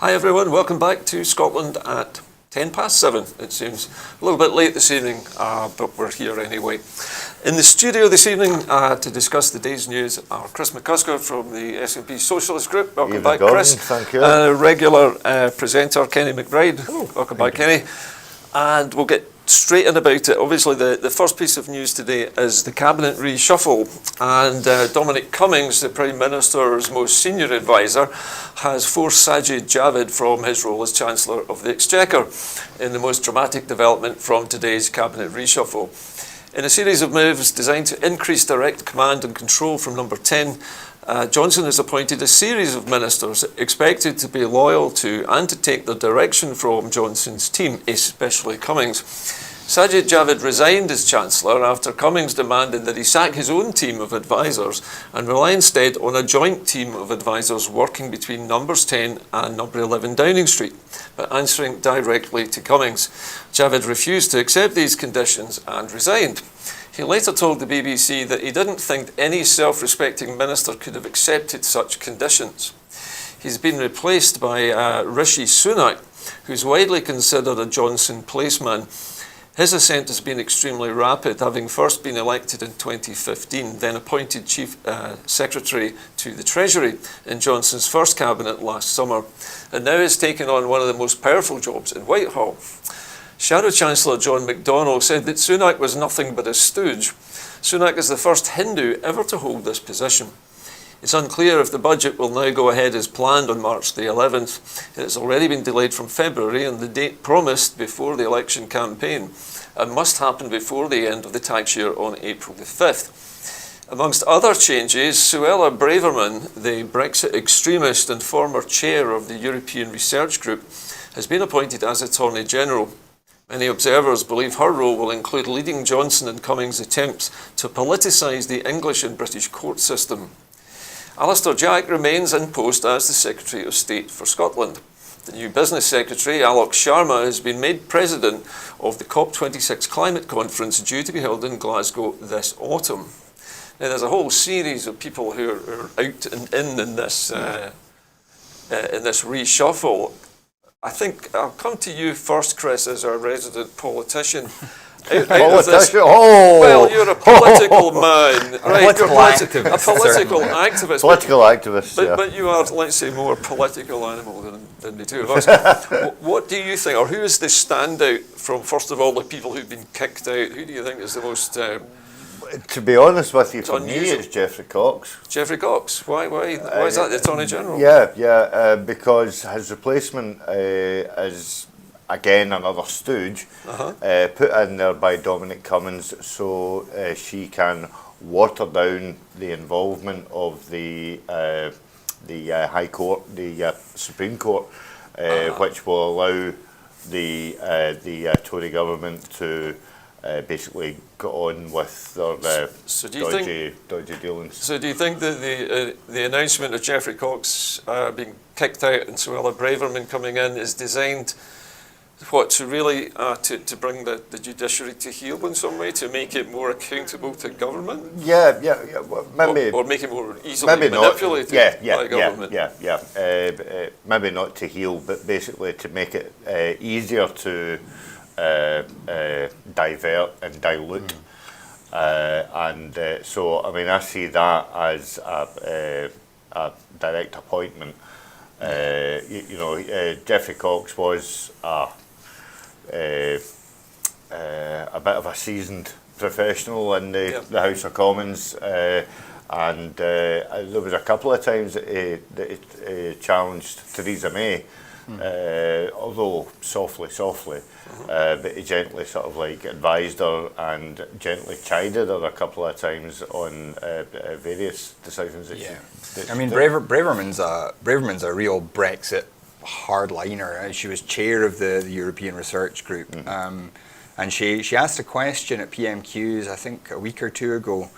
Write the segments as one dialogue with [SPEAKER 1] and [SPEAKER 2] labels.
[SPEAKER 1] Hi everyone, welcome back to Scotland at 7:10. It seems a little bit late this evening, but we're here anyway. In the studio this evening to discuss the day's news are Chris McCusker from the SNP Socialist Group. Welcome back,
[SPEAKER 2] Gordon.
[SPEAKER 1] Chris.
[SPEAKER 2] Thank you.
[SPEAKER 1] Regular presenter Kenny McBride.
[SPEAKER 2] Oh,
[SPEAKER 1] welcome back, Kenny. And we'll get straight in about it. Obviously, the first piece of news today is the cabinet reshuffle, and Dominic Cummings, the Prime Minister's most senior advisor, has forced Sajid Javid from his role as Chancellor of the Exchequer in the most dramatic development from today's cabinet reshuffle. In a series of moves designed to increase direct command and control from number 10, Johnson has appointed a series of ministers expected to be loyal to and to take the direction from Johnson's team, especially Cummings. Sajid Javid resigned as Chancellor after Cummings demanded that he sack his own team of advisors and rely instead on a joint team of advisors working between numbers 10 and number 11 Downing Street, but answering directly to Cummings. Javid refused to accept these conditions and resigned. He later told the BBC that he didn't think any self-respecting minister could have accepted such conditions. He's been replaced by Rishi Sunak, who's widely considered a Johnson placeman. His ascent has been extremely rapid, having first been elected in 2015, then appointed Chief Secretary to the Treasury in Johnson's first cabinet last summer, and now has taken on one of the most powerful jobs in Whitehall. Shadow Chancellor John McDonnell said that Sunak was nothing but a stooge. Sunak is the first Hindu ever to hold this position. It's unclear if the budget will now go ahead as planned on March the 11th. It has already been delayed from February and the date promised before the election campaign and must happen before the end of the tax year on April the 5th. Amongst other changes, Suella Braverman, the Brexit extremist and former chair of the European Research Group, has been appointed as Attorney General. Many observers believe her role will include leading Johnson and Cummings' attempts to politicise the English and British court system. Alistair Jack remains in post as the Secretary of State for Scotland. The new Business Secretary, Alok Sharma, has been made President of the COP26 climate conference due to be held in Glasgow this autumn. Now, there's a whole series of people who are out and in this reshuffle. I think I'll come to you first, Chris, as our resident politician.
[SPEAKER 2] Politician?
[SPEAKER 1] Well, you're a political man, right?
[SPEAKER 3] Political activist,
[SPEAKER 1] a political activist.
[SPEAKER 2] Political activist, yeah.
[SPEAKER 1] But you are, let's say, more political animal than the two of us. What do you think, or who is the standout from, first of all, the people who've been kicked out? Who do you think is the most...
[SPEAKER 2] To be honest with you, for me,
[SPEAKER 1] unusual.
[SPEAKER 2] it's Geoffrey Cox.
[SPEAKER 1] Geoffrey Cox? Why is that the Attorney General?
[SPEAKER 2] Because his replacement is, again, another stooge, put in there by Dominic Cummings so she can water down the involvement of the High Court, the Supreme Court, which will allow the Tory government to basically got on with their dodgy dealings.
[SPEAKER 1] So do you think that the announcement of Geoffrey Cox being kicked out and Suella Braverman coming in is designed to really to bring the judiciary to heel in some way, to make it more accountable to government?
[SPEAKER 2] Well, maybe,
[SPEAKER 1] or make it more easily manipulated by government?
[SPEAKER 2] Maybe not to heel, but basically to make it easier to divert and dilute. So, I mean, I see that as a direct appointment. Geoffrey Cox was a bit of a seasoned professional in the House of Commons, and there was a couple of times that he challenged Theresa May, although softly, but he gently sort of like advised her and gently chided her a couple of times on various decisions that she...
[SPEAKER 3] I mean, Braverman's a real Brexit hardliner. She was chair of the European Research Group, and she asked a question at PMQs, I think a week or two ago,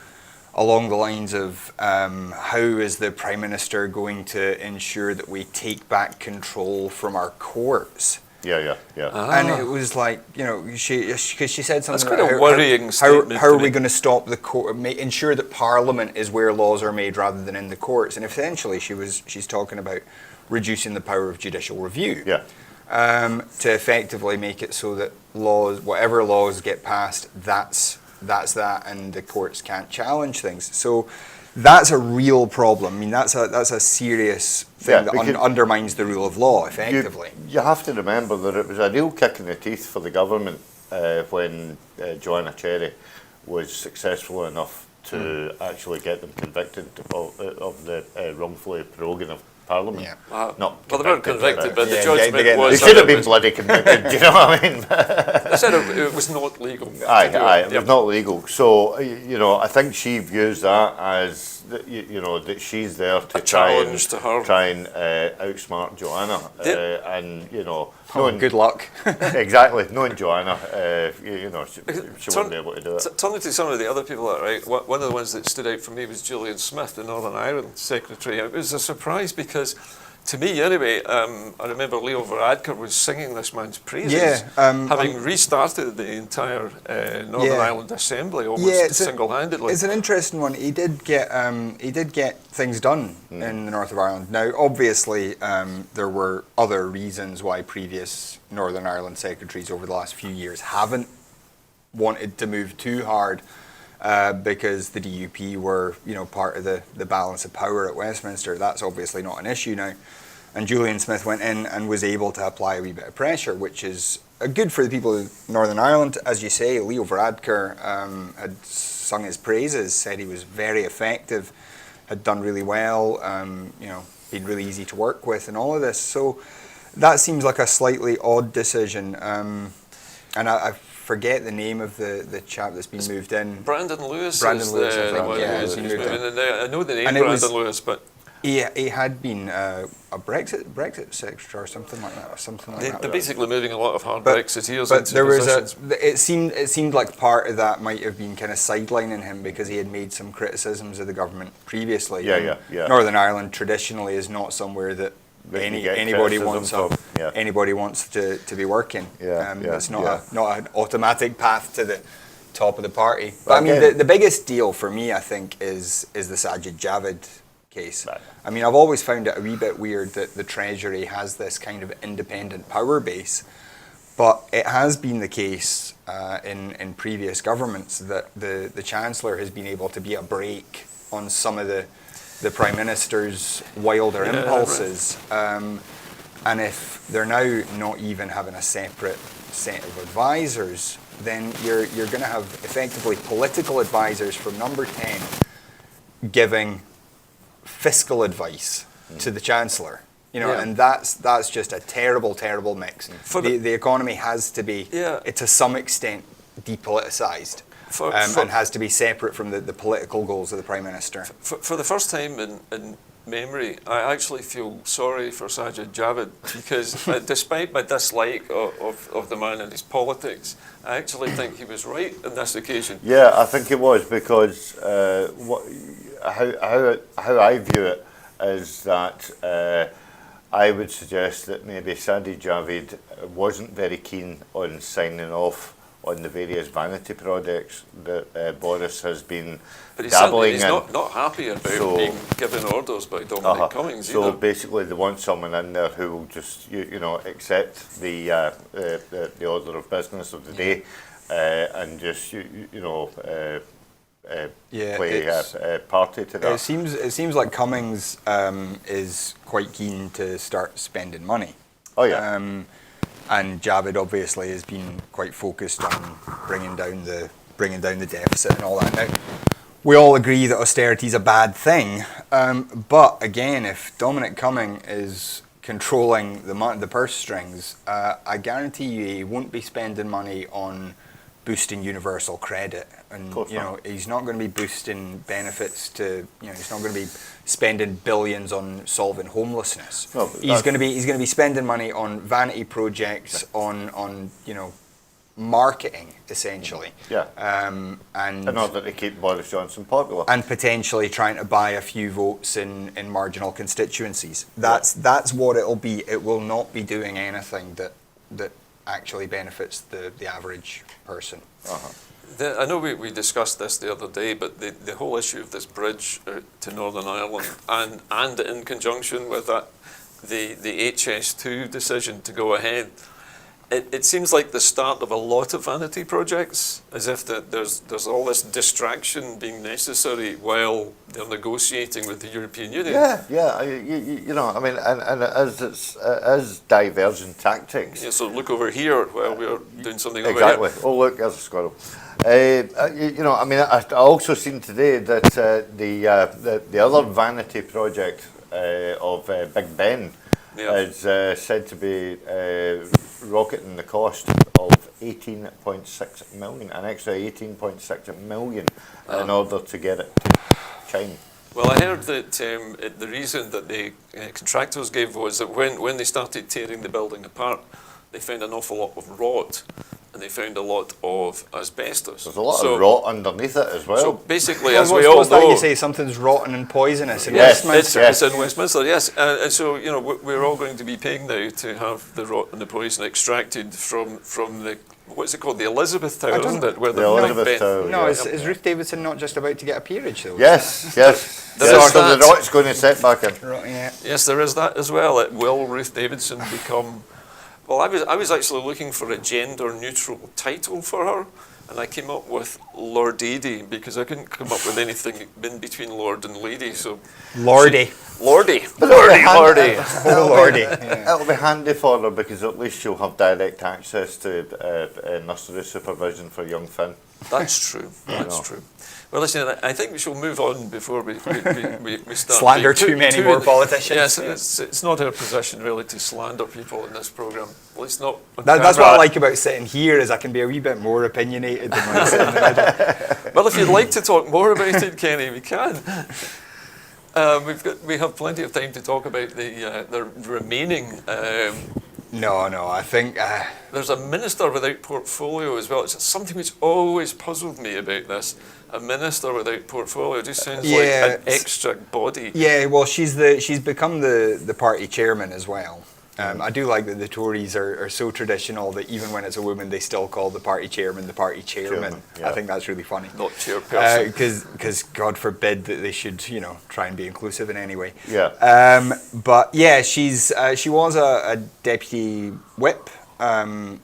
[SPEAKER 3] along the lines of how is the Prime Minister going to ensure that we take back control from our courts? And it was like, because she said something.
[SPEAKER 1] That's quite a worrying statement.
[SPEAKER 3] How are we going to stop the court, ensure that Parliament is where laws are made rather than in the courts? And essentially, she's talking about reducing the power of judicial review.
[SPEAKER 2] Yeah.
[SPEAKER 3] To effectively make it so that laws, whatever laws get passed, that's that, and the courts can't challenge things. So that's a real problem. I mean, that's a serious thing that undermines the rule of law, effectively.
[SPEAKER 2] You have to remember that it was a real kick in the teeth for the government when Joanna Cherry was successful enough to actually get them convicted of the wrongfully proroguing of Parliament.
[SPEAKER 3] Yeah.
[SPEAKER 2] Not
[SPEAKER 1] Well, they weren't convicted, but the
[SPEAKER 3] Yeah,
[SPEAKER 1] judgment
[SPEAKER 3] they
[SPEAKER 1] was...
[SPEAKER 2] They should have been bloody convicted, do you know what I mean?
[SPEAKER 1] They said it was not legal.
[SPEAKER 2] Aye,
[SPEAKER 1] to do
[SPEAKER 2] it was not legal. So, you know, I think she views that as, you know, that she's there to
[SPEAKER 1] challenge to her.
[SPEAKER 2] try and outsmart Joanna. And, you know, knowing,
[SPEAKER 3] Good luck.
[SPEAKER 2] exactly, knowing Joanna, you know, she wouldn't be able to do it.
[SPEAKER 1] Turning to some of the other people, right? One of the ones that stood out for me was Julian Smith, the Northern Ireland Secretary. It was a surprise because, to me anyway, I remember Leo Varadkar was singing this man's praises, having restarted the entire Northern Ireland Assembly almost single-handedly.
[SPEAKER 3] It's an interesting one. He did get things done in the north of Ireland. Now, obviously, there were other reasons why previous Northern Ireland secretaries over the last few years haven't wanted to move too hard. Because the DUP were, you know, part of the balance of power at Westminster. That's obviously not an issue now. And Julian Smith went in and was able to apply a wee bit of pressure, which is good for the people of Northern Ireland. As you say, Leo Varadkar had sung his praises, said he was very effective, had done really well, you know, been really easy to work with and all of this. So that seems like a slightly odd decision. And I forget the name of the chap that's been moved in.
[SPEAKER 1] Brandon Lewis.
[SPEAKER 3] Brandon Lewis,
[SPEAKER 1] is the one
[SPEAKER 3] yeah,
[SPEAKER 1] who's
[SPEAKER 3] he's moved
[SPEAKER 1] moving
[SPEAKER 3] in.
[SPEAKER 1] in there. I know the name
[SPEAKER 3] And it
[SPEAKER 1] Brandon
[SPEAKER 3] was-
[SPEAKER 1] Lewis, but
[SPEAKER 3] He had been a Brexit secretary or something like that,
[SPEAKER 1] they're basically moving a lot of hard
[SPEAKER 3] But-
[SPEAKER 1] Brexiteers
[SPEAKER 3] But
[SPEAKER 1] into
[SPEAKER 3] there was
[SPEAKER 1] positions.
[SPEAKER 3] it seemed like part of that might have been kind of sidelining him because he had made some criticisms of the government previously.
[SPEAKER 2] Yeah.
[SPEAKER 3] Northern Ireland traditionally is not somewhere that
[SPEAKER 2] That you get
[SPEAKER 3] anybody
[SPEAKER 2] criticism
[SPEAKER 3] wants
[SPEAKER 2] from, yeah.
[SPEAKER 3] anybody wants to be working. It's not
[SPEAKER 2] yeah.
[SPEAKER 3] not an automatic path to the top of the party. But
[SPEAKER 2] But
[SPEAKER 3] I mean,
[SPEAKER 2] again-
[SPEAKER 3] the biggest deal for me, I think, is the Sajid Javid case.
[SPEAKER 2] Right.
[SPEAKER 3] I mean, I've always found it a wee bit weird that the Treasury has this kind of independent power base, but it has been the case in previous governments that the Chancellor has been able to be a brake on some of the Prime Minister's wilder
[SPEAKER 1] Yeah,
[SPEAKER 3] impulses. And if they're now not even having a separate set of advisors, then you're going to have effectively political advisors from Number 10 giving fiscal advice to the Chancellor. You know,
[SPEAKER 1] Yeah.
[SPEAKER 3] and that's just a terrible, terrible mix.
[SPEAKER 1] For
[SPEAKER 3] The economy has to be, to some extent, depoliticised. And has to be separate from the political goals of the Prime Minister.
[SPEAKER 1] For the first time in memory, I actually feel sorry for Sajid Javid because despite my dislike of the man and his politics, I actually think he was right on this occasion.
[SPEAKER 2] Yeah, I think it was because how I view it is that I would suggest that maybe Sajid Javid wasn't very keen on signing off on the various vanity projects that Boris has been
[SPEAKER 1] But
[SPEAKER 2] dabbling
[SPEAKER 1] he's
[SPEAKER 2] in.
[SPEAKER 1] not happy about being given orders by Dominic Cummings
[SPEAKER 2] So
[SPEAKER 1] either.
[SPEAKER 2] basically, they want someone in there who will just you know accept the order of business of the day and just play party to that.
[SPEAKER 3] It seems like Cummings is quite keen to start spending money.
[SPEAKER 2] Oh yeah.
[SPEAKER 3] And Javid obviously has been quite focused on bringing down the deficit and all that. Now, we all agree that austerity is a bad thing, but again, if Dominic Cumming is controlling the purse strings, I guarantee you he won't be spending money on boosting universal credit, and he's not going to be boosting benefits to, he's not going to be spending billions on solving homelessness.
[SPEAKER 2] No,
[SPEAKER 3] he's going to be spending money on vanity projects, on marketing essentially.
[SPEAKER 2] Yeah.
[SPEAKER 3] And
[SPEAKER 2] in order to keep Boris Johnson popular.
[SPEAKER 3] and potentially trying to buy a few votes in marginal constituencies. That's what it'll be. It will not be doing anything that actually benefits the average person.
[SPEAKER 1] I know we discussed this the other day, but the whole issue of this bridge to Northern Ireland and in conjunction with that the HS2 decision to go ahead, it seems like the start of a lot of vanity projects, as if there's all this distraction being necessary while they're negotiating with the European Union.
[SPEAKER 2] Yeah. You know, I mean, and it is divergent tactics.
[SPEAKER 1] Yeah, so look over here while we're doing something over
[SPEAKER 2] Exactly.
[SPEAKER 1] here.
[SPEAKER 2] Oh, look, there's a squirrel. You know, I mean, I also seen today that the other vanity project of Big Ben is said to be rocketing the cost of 18.6 million, an extra 18.6 million, in order to get it to China.
[SPEAKER 1] Well, I heard that the reason that the contractors gave was that when they started tearing the building apart, they found an awful lot of rot, and they found a lot of asbestos.
[SPEAKER 2] There's a lot of rot underneath it as well.
[SPEAKER 1] So basically,
[SPEAKER 3] Well,
[SPEAKER 1] as we all
[SPEAKER 3] what's that
[SPEAKER 1] know,
[SPEAKER 3] you say something's rotten and poisonous in
[SPEAKER 2] Yes,
[SPEAKER 3] Westminster?
[SPEAKER 1] it's in Westminster, yes. And so, you know, we're all going to be paying now to have the rot and the poison extracted from the, what's it called, the Elizabeth Tower, isn't it? Where
[SPEAKER 2] The
[SPEAKER 1] Big
[SPEAKER 2] Elizabeth
[SPEAKER 1] Ben-
[SPEAKER 2] Tower.
[SPEAKER 3] No,
[SPEAKER 2] Yeah.
[SPEAKER 3] is Ruth Davidson not just about to get a peerage though?
[SPEAKER 2] Yes.
[SPEAKER 1] There
[SPEAKER 2] Yes,
[SPEAKER 1] is
[SPEAKER 2] so the
[SPEAKER 1] that.
[SPEAKER 2] rot's going to set back in.
[SPEAKER 3] Yeah.
[SPEAKER 1] Yes, there is that as well. Will Ruth Davidson become... Well, I was actually looking for a gender-neutral title for her, and I came up with Lordady, because I couldn't come up with anything in between Lord and Lady, so...
[SPEAKER 3] Lordy.
[SPEAKER 1] Lordy.
[SPEAKER 2] Lordy.
[SPEAKER 3] Oh, Lordy. Yeah.
[SPEAKER 2] It'll be handy for her because at least she'll have direct access to nursery supervision for young Finn.
[SPEAKER 1] That's true. That's true. Well, listen, I think we shall move on before we start
[SPEAKER 3] Slander
[SPEAKER 1] being
[SPEAKER 3] too many more politicians.
[SPEAKER 1] Yes, it's not our position really to slander people in this programme. At least not. on
[SPEAKER 3] That's
[SPEAKER 1] camera.
[SPEAKER 3] what I like about sitting here is I can be a wee bit more opinionated than when I sit in the middle.
[SPEAKER 1] Well, if you'd like to talk more about it, Kenny, we can. We have plenty of time to talk about the remaining.
[SPEAKER 3] No, I think
[SPEAKER 1] There's a minister without portfolio as well. It's something which always puzzled me about this. A minister without portfolio just sounds like an extra body.
[SPEAKER 3] yeah. Well, she's become the party chairman as well. I do like that the Tories are so traditional that even when it's a woman, they still call the party chairman the party chairman.
[SPEAKER 2] Yeah.
[SPEAKER 3] I think that's really funny.
[SPEAKER 1] Not chairperson.
[SPEAKER 3] Because God forbid that they should, try and be inclusive in any way.
[SPEAKER 2] Yeah.
[SPEAKER 3] But yeah, she was a deputy whip.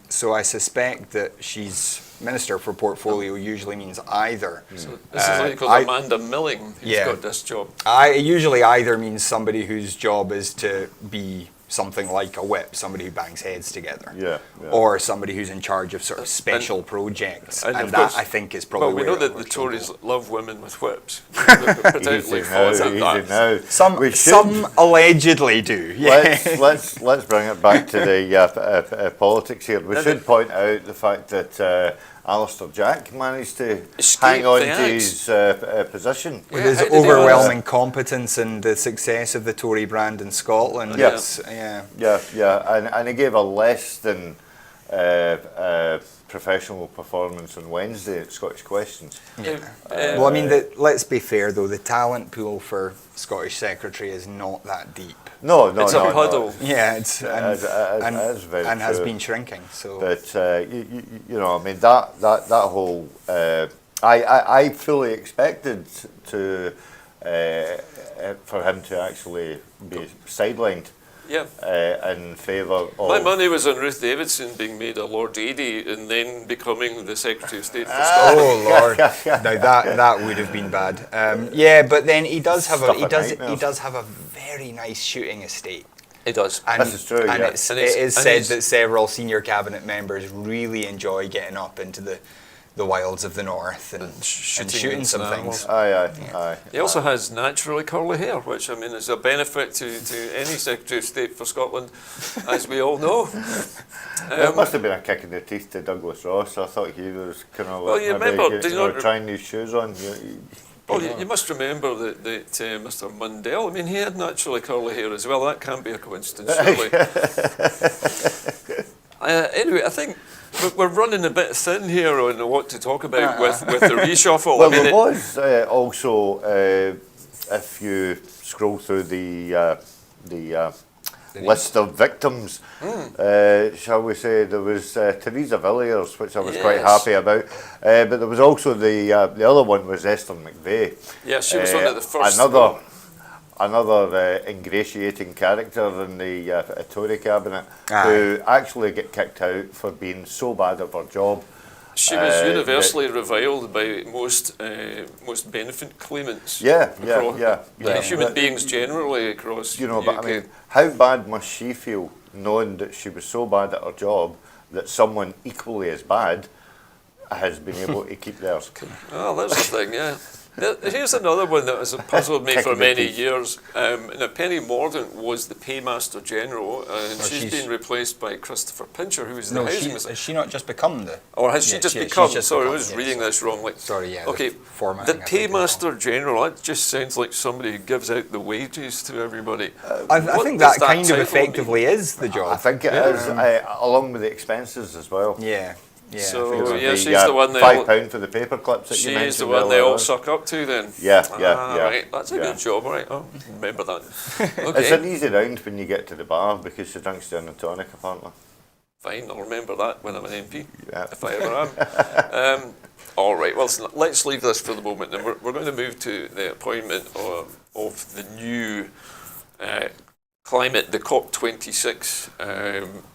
[SPEAKER 3] So I suspect that she's Minister for Portfolio usually means either.
[SPEAKER 1] So this is like called Amanda Milling who's got this job.
[SPEAKER 3] It usually either means somebody whose job is to be something like a whip, somebody who bangs heads together,
[SPEAKER 2] Yeah.
[SPEAKER 3] or somebody who's in charge of sort of special projects, and
[SPEAKER 1] of
[SPEAKER 3] that
[SPEAKER 1] course-
[SPEAKER 3] I think is probably
[SPEAKER 1] Well, we
[SPEAKER 3] where
[SPEAKER 1] know that
[SPEAKER 3] it
[SPEAKER 1] the
[SPEAKER 3] will
[SPEAKER 1] Tories
[SPEAKER 3] go.
[SPEAKER 1] love women with whips. They're particularly
[SPEAKER 2] Easy
[SPEAKER 1] fond
[SPEAKER 2] now,
[SPEAKER 1] of
[SPEAKER 2] easy
[SPEAKER 1] that.
[SPEAKER 2] now.
[SPEAKER 3] Some
[SPEAKER 2] We should.
[SPEAKER 3] allegedly do. Yeah.
[SPEAKER 2] Let's bring it back to the politics here. We should point out the fact that Alistair Jack managed to
[SPEAKER 1] Escape
[SPEAKER 2] hang on
[SPEAKER 1] the
[SPEAKER 2] to
[SPEAKER 1] axe.
[SPEAKER 2] his position.
[SPEAKER 3] With
[SPEAKER 1] Yeah,
[SPEAKER 3] his
[SPEAKER 1] how did he
[SPEAKER 3] overwhelming competence and the success of the Tory brand in Scotland.
[SPEAKER 2] Yeah. And he gave a less than professional performance on Wednesday at Scottish Questions.
[SPEAKER 3] Well, I mean, let's be fair though, the talent pool for Scottish Secretary is not that deep.
[SPEAKER 2] No,
[SPEAKER 1] It's a
[SPEAKER 2] no.
[SPEAKER 1] puddle.
[SPEAKER 3] Yeah, it's
[SPEAKER 2] It is very
[SPEAKER 3] and has
[SPEAKER 2] true.
[SPEAKER 3] been shrinking. So
[SPEAKER 2] But you know, I mean that whole I fully expected to for him to actually be sidelined
[SPEAKER 1] Yeah.
[SPEAKER 2] in favour of.
[SPEAKER 1] My money was on Ruth Davidson being made a Lord Eadie and then becoming the Secretary of State for Scotland.
[SPEAKER 3] oh Lord, now that would have been bad. Yeah, but then he does have
[SPEAKER 2] Stuff
[SPEAKER 3] he
[SPEAKER 2] of
[SPEAKER 3] does
[SPEAKER 2] nightmares.
[SPEAKER 3] have a very nice shooting estate.
[SPEAKER 1] It does.
[SPEAKER 3] And,
[SPEAKER 2] This is true,
[SPEAKER 3] and
[SPEAKER 2] yeah.
[SPEAKER 3] it is said that several senior cabinet members really enjoy getting up into the wilds of the north and shooting some things.
[SPEAKER 2] Aye.
[SPEAKER 1] He also has naturally curly hair, which I mean is a benefit to any Secretary of State for Scotland, as we all know.
[SPEAKER 2] It must have been a kick in the teeth to Douglas Ross. I thought he was kind of
[SPEAKER 1] Well,
[SPEAKER 2] like
[SPEAKER 1] you
[SPEAKER 2] maybe
[SPEAKER 1] remember, do you not
[SPEAKER 2] trying these shoes on.
[SPEAKER 1] Well, you must remember that Mr. Mundell, I mean, he had naturally curly hair as well. That can't be a coincidence, surely. Anyway, I think we're running a bit thin here on what to talk about with the reshuffle.
[SPEAKER 2] Well,
[SPEAKER 1] I mean,
[SPEAKER 2] there was also, if you scroll through the list of victims, shall we say, there was Theresa Villiers, which I was quite
[SPEAKER 1] Yes.
[SPEAKER 2] happy about, but there was also the other one was Esther McVeigh.
[SPEAKER 1] Yeah, she was one of the first.
[SPEAKER 2] Another another ingratiating character in the Tory cabinet
[SPEAKER 3] Aye.
[SPEAKER 2] who actually get kicked out for being so bad at her job.
[SPEAKER 1] She was universally reviled by most benefit claimants.
[SPEAKER 2] Yeah.
[SPEAKER 1] Human beings generally across
[SPEAKER 2] You know,
[SPEAKER 1] the
[SPEAKER 2] but
[SPEAKER 1] UK.
[SPEAKER 2] I mean, how bad must she feel knowing that she was so bad at her job that someone equally as bad has been able to keep theirs?
[SPEAKER 1] Oh, that's the thing, yeah. Here's another one that has puzzled me for many years. Now, Penny Mordaunt was the Paymaster General, and she's been replaced by Christopher Pincher, who is the housing minister.
[SPEAKER 3] has she not just become the?
[SPEAKER 1] Or has she
[SPEAKER 3] Yeah,
[SPEAKER 1] just
[SPEAKER 3] she's
[SPEAKER 1] become?
[SPEAKER 3] just
[SPEAKER 1] Sorry, I
[SPEAKER 3] become,
[SPEAKER 1] was
[SPEAKER 3] yeah,
[SPEAKER 1] reading this wrongly.
[SPEAKER 3] Sorry, yeah.
[SPEAKER 1] Okay,
[SPEAKER 3] the formatting,
[SPEAKER 1] the
[SPEAKER 3] I think, is wrong.
[SPEAKER 1] Paymaster General, that just sounds like somebody who gives out the wages to everybody.
[SPEAKER 3] I
[SPEAKER 1] What
[SPEAKER 3] think
[SPEAKER 1] does
[SPEAKER 3] that kind of
[SPEAKER 1] title
[SPEAKER 3] effectively is the
[SPEAKER 2] I
[SPEAKER 3] job.
[SPEAKER 2] think it is, along with the expenses as well.
[SPEAKER 3] Yeah. Yeah.
[SPEAKER 1] So,
[SPEAKER 3] I think so.
[SPEAKER 1] yeah, she's
[SPEAKER 2] The,
[SPEAKER 1] the one they all-
[SPEAKER 2] £5 for the paper clips that you
[SPEAKER 1] She's
[SPEAKER 2] mentioned
[SPEAKER 1] the one they
[SPEAKER 2] earlier
[SPEAKER 1] all
[SPEAKER 2] on.
[SPEAKER 1] suck up to then.
[SPEAKER 2] Yeah.
[SPEAKER 1] Right, that's a good job, right? Oh, remember that.
[SPEAKER 2] It's an
[SPEAKER 1] Okay,
[SPEAKER 2] easy round when you get to the bar because she drinks gin and tonic apparently.
[SPEAKER 1] fine, I'll remember that when I'm an MP,
[SPEAKER 2] Yeah.
[SPEAKER 1] if I ever am. All right, well, let's leave this for the moment, and we're going to move to the appointment of the new climate, the COP26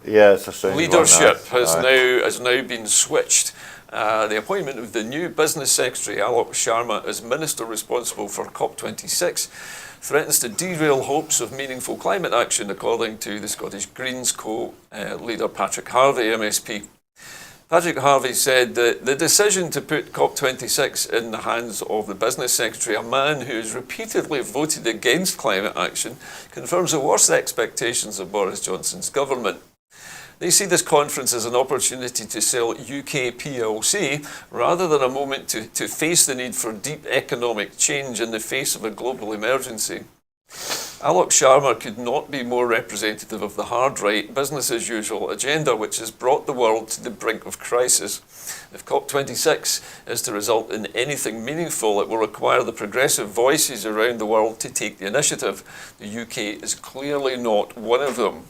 [SPEAKER 2] Yeah, it's a strange one,
[SPEAKER 1] leadership
[SPEAKER 2] that.
[SPEAKER 1] has now been switched. The appointment of the new Business Secretary, Alok Sharma, as Minister responsible for COP26 threatens to derail hopes of meaningful climate action, according to the Scottish Greens co-leader Patrick Harvey, MSP. Patrick Harvey said that the decision to put COP26 in the hands of the Business Secretary, a man who has repeatedly voted against climate action, confirms the worst expectations of Boris Johnson's government. They see this conference as an opportunity to sell UK PLC rather than a moment to face the need for deep economic change in the face of a global emergency. Alok Sharma could not be more representative of the hard right, business as usual agenda which has brought the world to the brink of crisis. If COP26 is to result in anything meaningful, it will require the progressive voices around the world to take the initiative. The UK is clearly not one of them.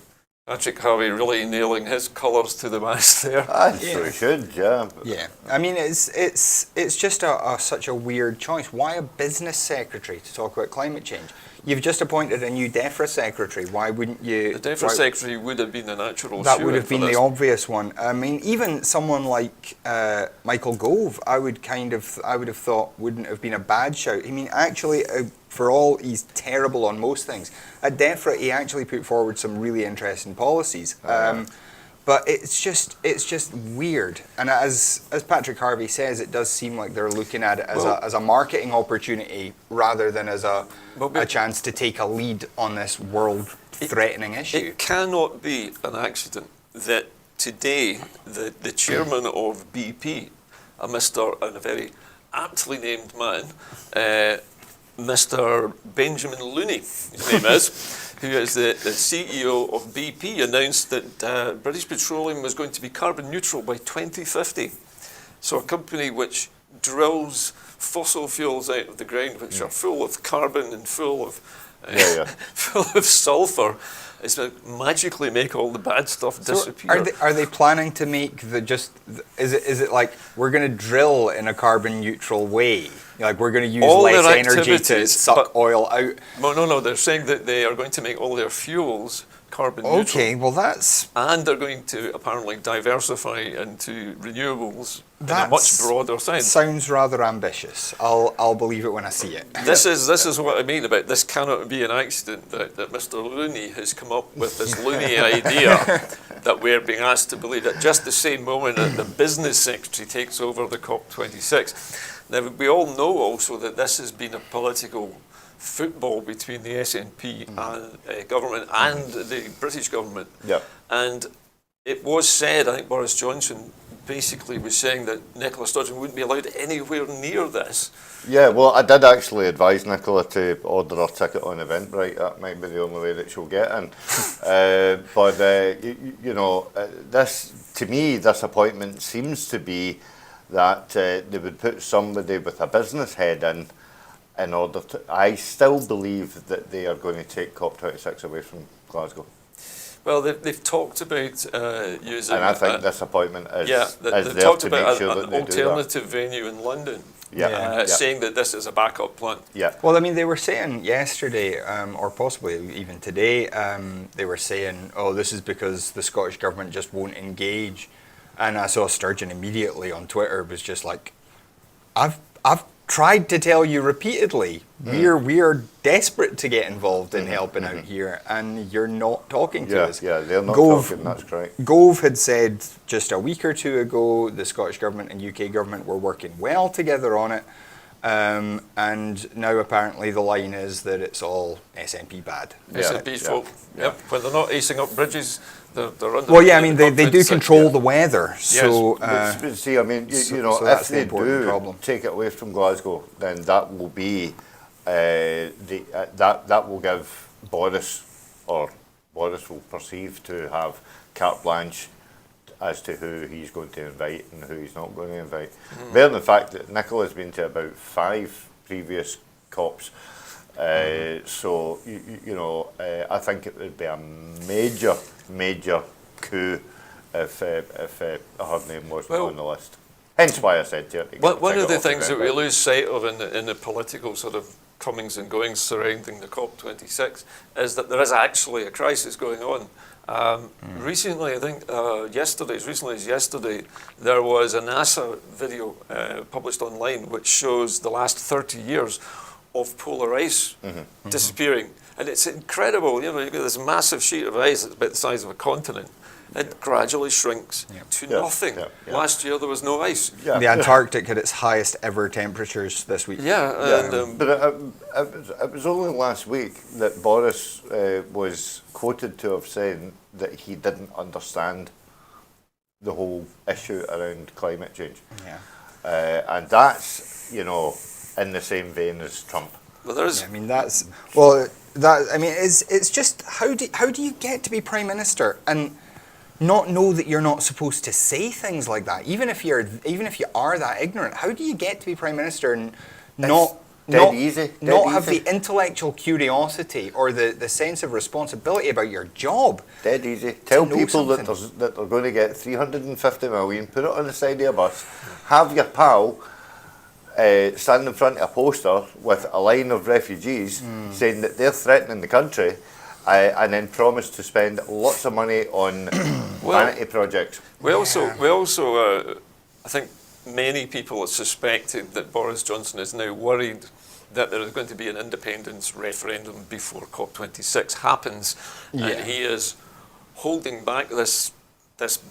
[SPEAKER 1] Patrick Harvey really nailing his colours to the mast there.
[SPEAKER 2] So he should, yeah.
[SPEAKER 3] Yeah, I mean it's just such a weird choice. Why a business secretary to talk about climate change? You've just appointed a new DEFRA secretary. Why wouldn't you?
[SPEAKER 1] The DEFRA secretary would have been the natural.
[SPEAKER 3] That would have been the obvious one. I mean, even someone like Michael Gove, I would have thought wouldn't have been a bad shout. I mean, actually, for all he's terrible on most things, at DEFRA he actually put forward some really interesting policies. But it's just weird, and as Patrick Harvey says, it does seem like they're looking at it as a marketing opportunity rather than as a chance to take a lead on this world-threatening issue.
[SPEAKER 1] It cannot be an accident that today the chairman of BP, a very aptly named man, Mr. Benjamin Looney, his name is, who is the CEO of BP, announced that British Petroleum was going to be carbon neutral by 2050. So a company which drills fossil fuels out of the ground, which are full of carbon and full of full of sulphur, is going to magically make all the bad stuff disappear.
[SPEAKER 3] Are they planning to make is it like we're going to drill in a carbon neutral way? Like we're going to use
[SPEAKER 1] all
[SPEAKER 3] less
[SPEAKER 1] their
[SPEAKER 3] energy to suck oil out?
[SPEAKER 1] Well, no, they're saying that they are going to make all their fuels carbon neutral.
[SPEAKER 3] Okay, well that's...
[SPEAKER 1] And they're going to apparently diversify into renewables in a much broader sense.
[SPEAKER 3] Sounds rather ambitious. I'll believe it when I see it.
[SPEAKER 1] This is what I mean about this cannot be an accident that Mr. Looney has come up with this loony idea that we're being asked to believe at just the same moment that the business secretary takes over the COP26. Now, we all know also that this has been a political football between the SNP and government and the British government.
[SPEAKER 2] Yeah.
[SPEAKER 1] And it was said, I think Boris Johnson basically was saying that Nicola Sturgeon wouldn't be allowed anywhere near this.
[SPEAKER 2] Yeah, well, I did actually advise Nicola to order her ticket on Eventbrite. That might be the only way that she'll get in. This, to me, this appointment seems to be that they would put somebody with a business head in order to... I still believe that they are going to take COP26 away from Glasgow.
[SPEAKER 1] Well, they've talked about using...
[SPEAKER 2] And I think this appointment is
[SPEAKER 1] they've
[SPEAKER 2] there
[SPEAKER 1] talked
[SPEAKER 2] to
[SPEAKER 1] about
[SPEAKER 2] make sure
[SPEAKER 1] an
[SPEAKER 2] that they do that.
[SPEAKER 1] alternative venue in London.
[SPEAKER 3] Yeah.
[SPEAKER 1] saying that this is a backup plan.
[SPEAKER 2] Yeah.
[SPEAKER 3] Well, I mean, they were saying yesterday, or possibly even today, they were saying, oh, this is because the Scottish Government just won't engage. And I saw Sturgeon immediately on Twitter was just like, I've tried to tell you repeatedly, we're desperate to get involved in helping out here, and you're not talking to us.
[SPEAKER 2] Yeah, they're not talking, that's correct.
[SPEAKER 3] Gove had said just a week or two ago the Scottish Government and UK Government were working well together on it, and now apparently the line is that it's all SNP bad.
[SPEAKER 1] SNP's fault. Yep. When they're not acing up bridges, they're under.
[SPEAKER 3] Well, yeah, I mean, they do control the weather, so...
[SPEAKER 2] But see, I mean, you know,
[SPEAKER 3] so
[SPEAKER 2] if
[SPEAKER 3] that's the
[SPEAKER 2] they
[SPEAKER 3] important
[SPEAKER 2] do
[SPEAKER 3] problem.
[SPEAKER 2] take it away from Glasgow, then that will be, that will give Boris, or Boris will perceive to have carte blanche as to who he's going to invite and who he's not going to invite. Bear in the fact that Nicola's been to about 5 previous COPs, so you know, I think it would be a major coup if her name wasn't on the list. Hence why I said to her.
[SPEAKER 1] One of the things that we lose sight of in the political sort of comings and goings surrounding the COP26 is that there is actually a crisis going on. Recently, I think as recently as yesterday, there was a NASA video published online which shows the last 30 years of polar ice disappearing. And it's incredible, you know, you've got this massive sheet of ice that's about the size of a continent. It gradually shrinks to nothing. Last year there was no ice.
[SPEAKER 3] The Antarctic had its highest ever temperatures this week.
[SPEAKER 2] But it was only last week that Boris was quoted to have said that he didn't understand the whole issue around climate change. And that's, you know, in the same vein as Trump.
[SPEAKER 1] Well, there's.
[SPEAKER 3] I mean, that's it's just how do you get to be Prime Minister and not know that you're not supposed to say things like that, even if you are that ignorant? How do you get to be Prime Minister and not have the intellectual curiosity or the sense of responsibility about your job?
[SPEAKER 2] Dead easy. Tell people
[SPEAKER 3] something.
[SPEAKER 2] that they're going to get 350 million, put it on the side of a bus, have your pal stand in front of a poster with a line of refugees saying that they're threatening the country, and then promise to spend lots of money on vanity projects.
[SPEAKER 1] We also, I think many people have suspected that Boris Johnson is now worried that there is going to be an independence referendum before COP26 happens, and he is holding back this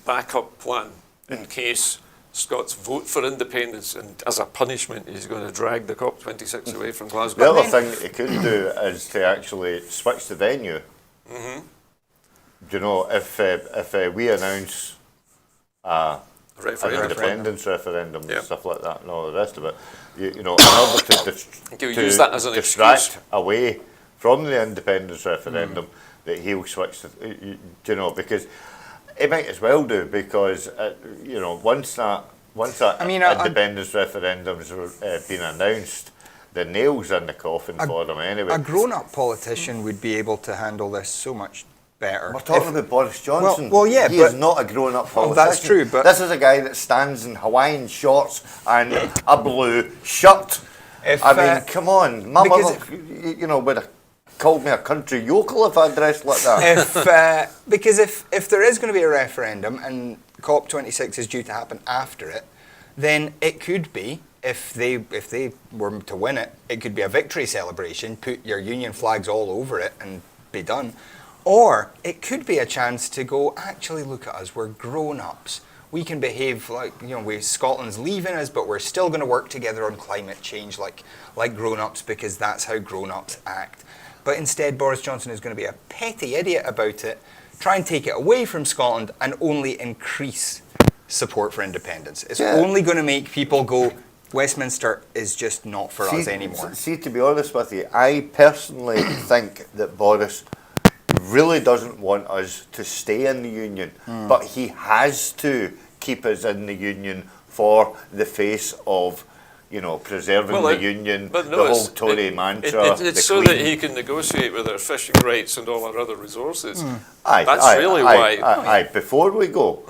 [SPEAKER 1] backup plan in case Scots vote for independence, and as a punishment he's going to drag the COP26 away from Glasgow.
[SPEAKER 2] The other thing that he could do is to actually switch the venue. You know, if we announce an independence referendum and stuff like that and all the rest of it, you know, in order to
[SPEAKER 1] use that as an
[SPEAKER 2] distract
[SPEAKER 1] excuse
[SPEAKER 2] away from the independence referendum, that he'll switch the, you know, because he might as well do, because you know, once that independence referendum's been announced, the nail's in the coffin for them anyway.
[SPEAKER 3] A grown-up politician would be able to handle this so much better.
[SPEAKER 2] We're talking about Boris Johnson.
[SPEAKER 3] Well, yeah,
[SPEAKER 2] he is not a grown-up politician.
[SPEAKER 3] That's true, but
[SPEAKER 2] this is a guy that stands in Hawaiian shorts and a blue shirt. I mean, come on, my mother, you know, would have called me a country yokel if I dressed like that.
[SPEAKER 3] Because if there is going to be a referendum and COP26 is due to happen after it, then it could be, if they were to win it, it could be a victory celebration, put your union flags all over it and be done. Or it could be a chance to go, actually look at us, we're grown-ups. We can behave like, you know, Scotland's leaving us, but we're still going to work together on climate change like grown-ups, because that's how grown-ups act. But instead, Boris Johnson is going to be a petty idiot about it, try and take it away from Scotland and only increase support for independence. It's only going to make people go, Westminster is just not for us anymore.
[SPEAKER 2] See, to be honest with you, I personally think that Boris really doesn't want us to stay in the Union, but he has to keep us in the Union for the face of, you know, preserving the Union, the whole Tory mantra.
[SPEAKER 1] It's so that he can negotiate with our fishing rights and all our other resources. That's really why.
[SPEAKER 2] Before we go,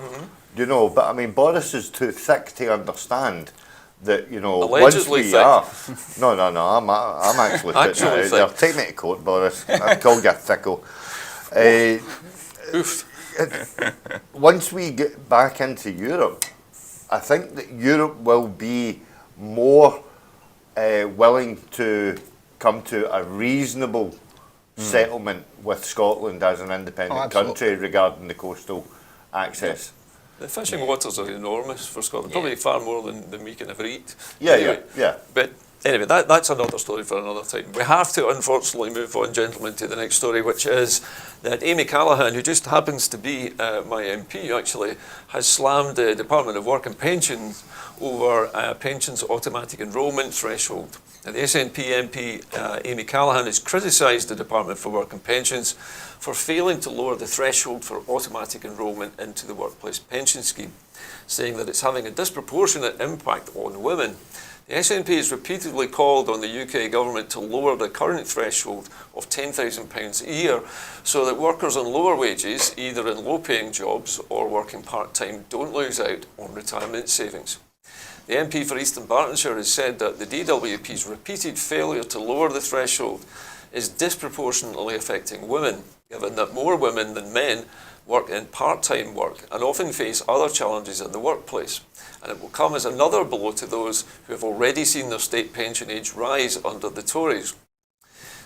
[SPEAKER 2] you know, but I mean, Boris is too thick to understand that, you know,
[SPEAKER 1] Allegedly
[SPEAKER 2] once we are... No, I'm actually putting
[SPEAKER 1] Actually
[SPEAKER 2] it out there. Take me to court, Boris. I've called you a fickle.
[SPEAKER 1] Oof.
[SPEAKER 2] Once we get back into Europe, I think that Europe will be more willing to come to a reasonable settlement with Scotland as an independent country regarding the coastal access.
[SPEAKER 1] The fishing waters are enormous for Scotland, probably far more than we can ever eat.
[SPEAKER 2] Yeah.
[SPEAKER 1] But anyway, that's another story for another time. We have to unfortunately move on, gentlemen, to the next story, which is that Amy Callaghan, who just happens to be my MP actually, has slammed the Department of Work and Pensions over pensions automatic enrolment threshold. Now, the SNP MP Amy Callaghan has criticised the Department for Work and Pensions for failing to lower the threshold for automatic enrolment into the workplace pension scheme, saying that it's having a disproportionate impact on women. The SNP has repeatedly called on the UK government to lower the current threshold of £10,000 a year so that workers on lower wages, either in low-paying jobs or working part-time, don't lose out on retirement savings. The MP for Eastern Bartonshire has said that the DWP's repeated failure to lower the threshold is disproportionately affecting women, given that more women than men work in part-time work and often face other challenges in the workplace. And it will come as another blow to those who have already seen their state pension age rise under the Tories.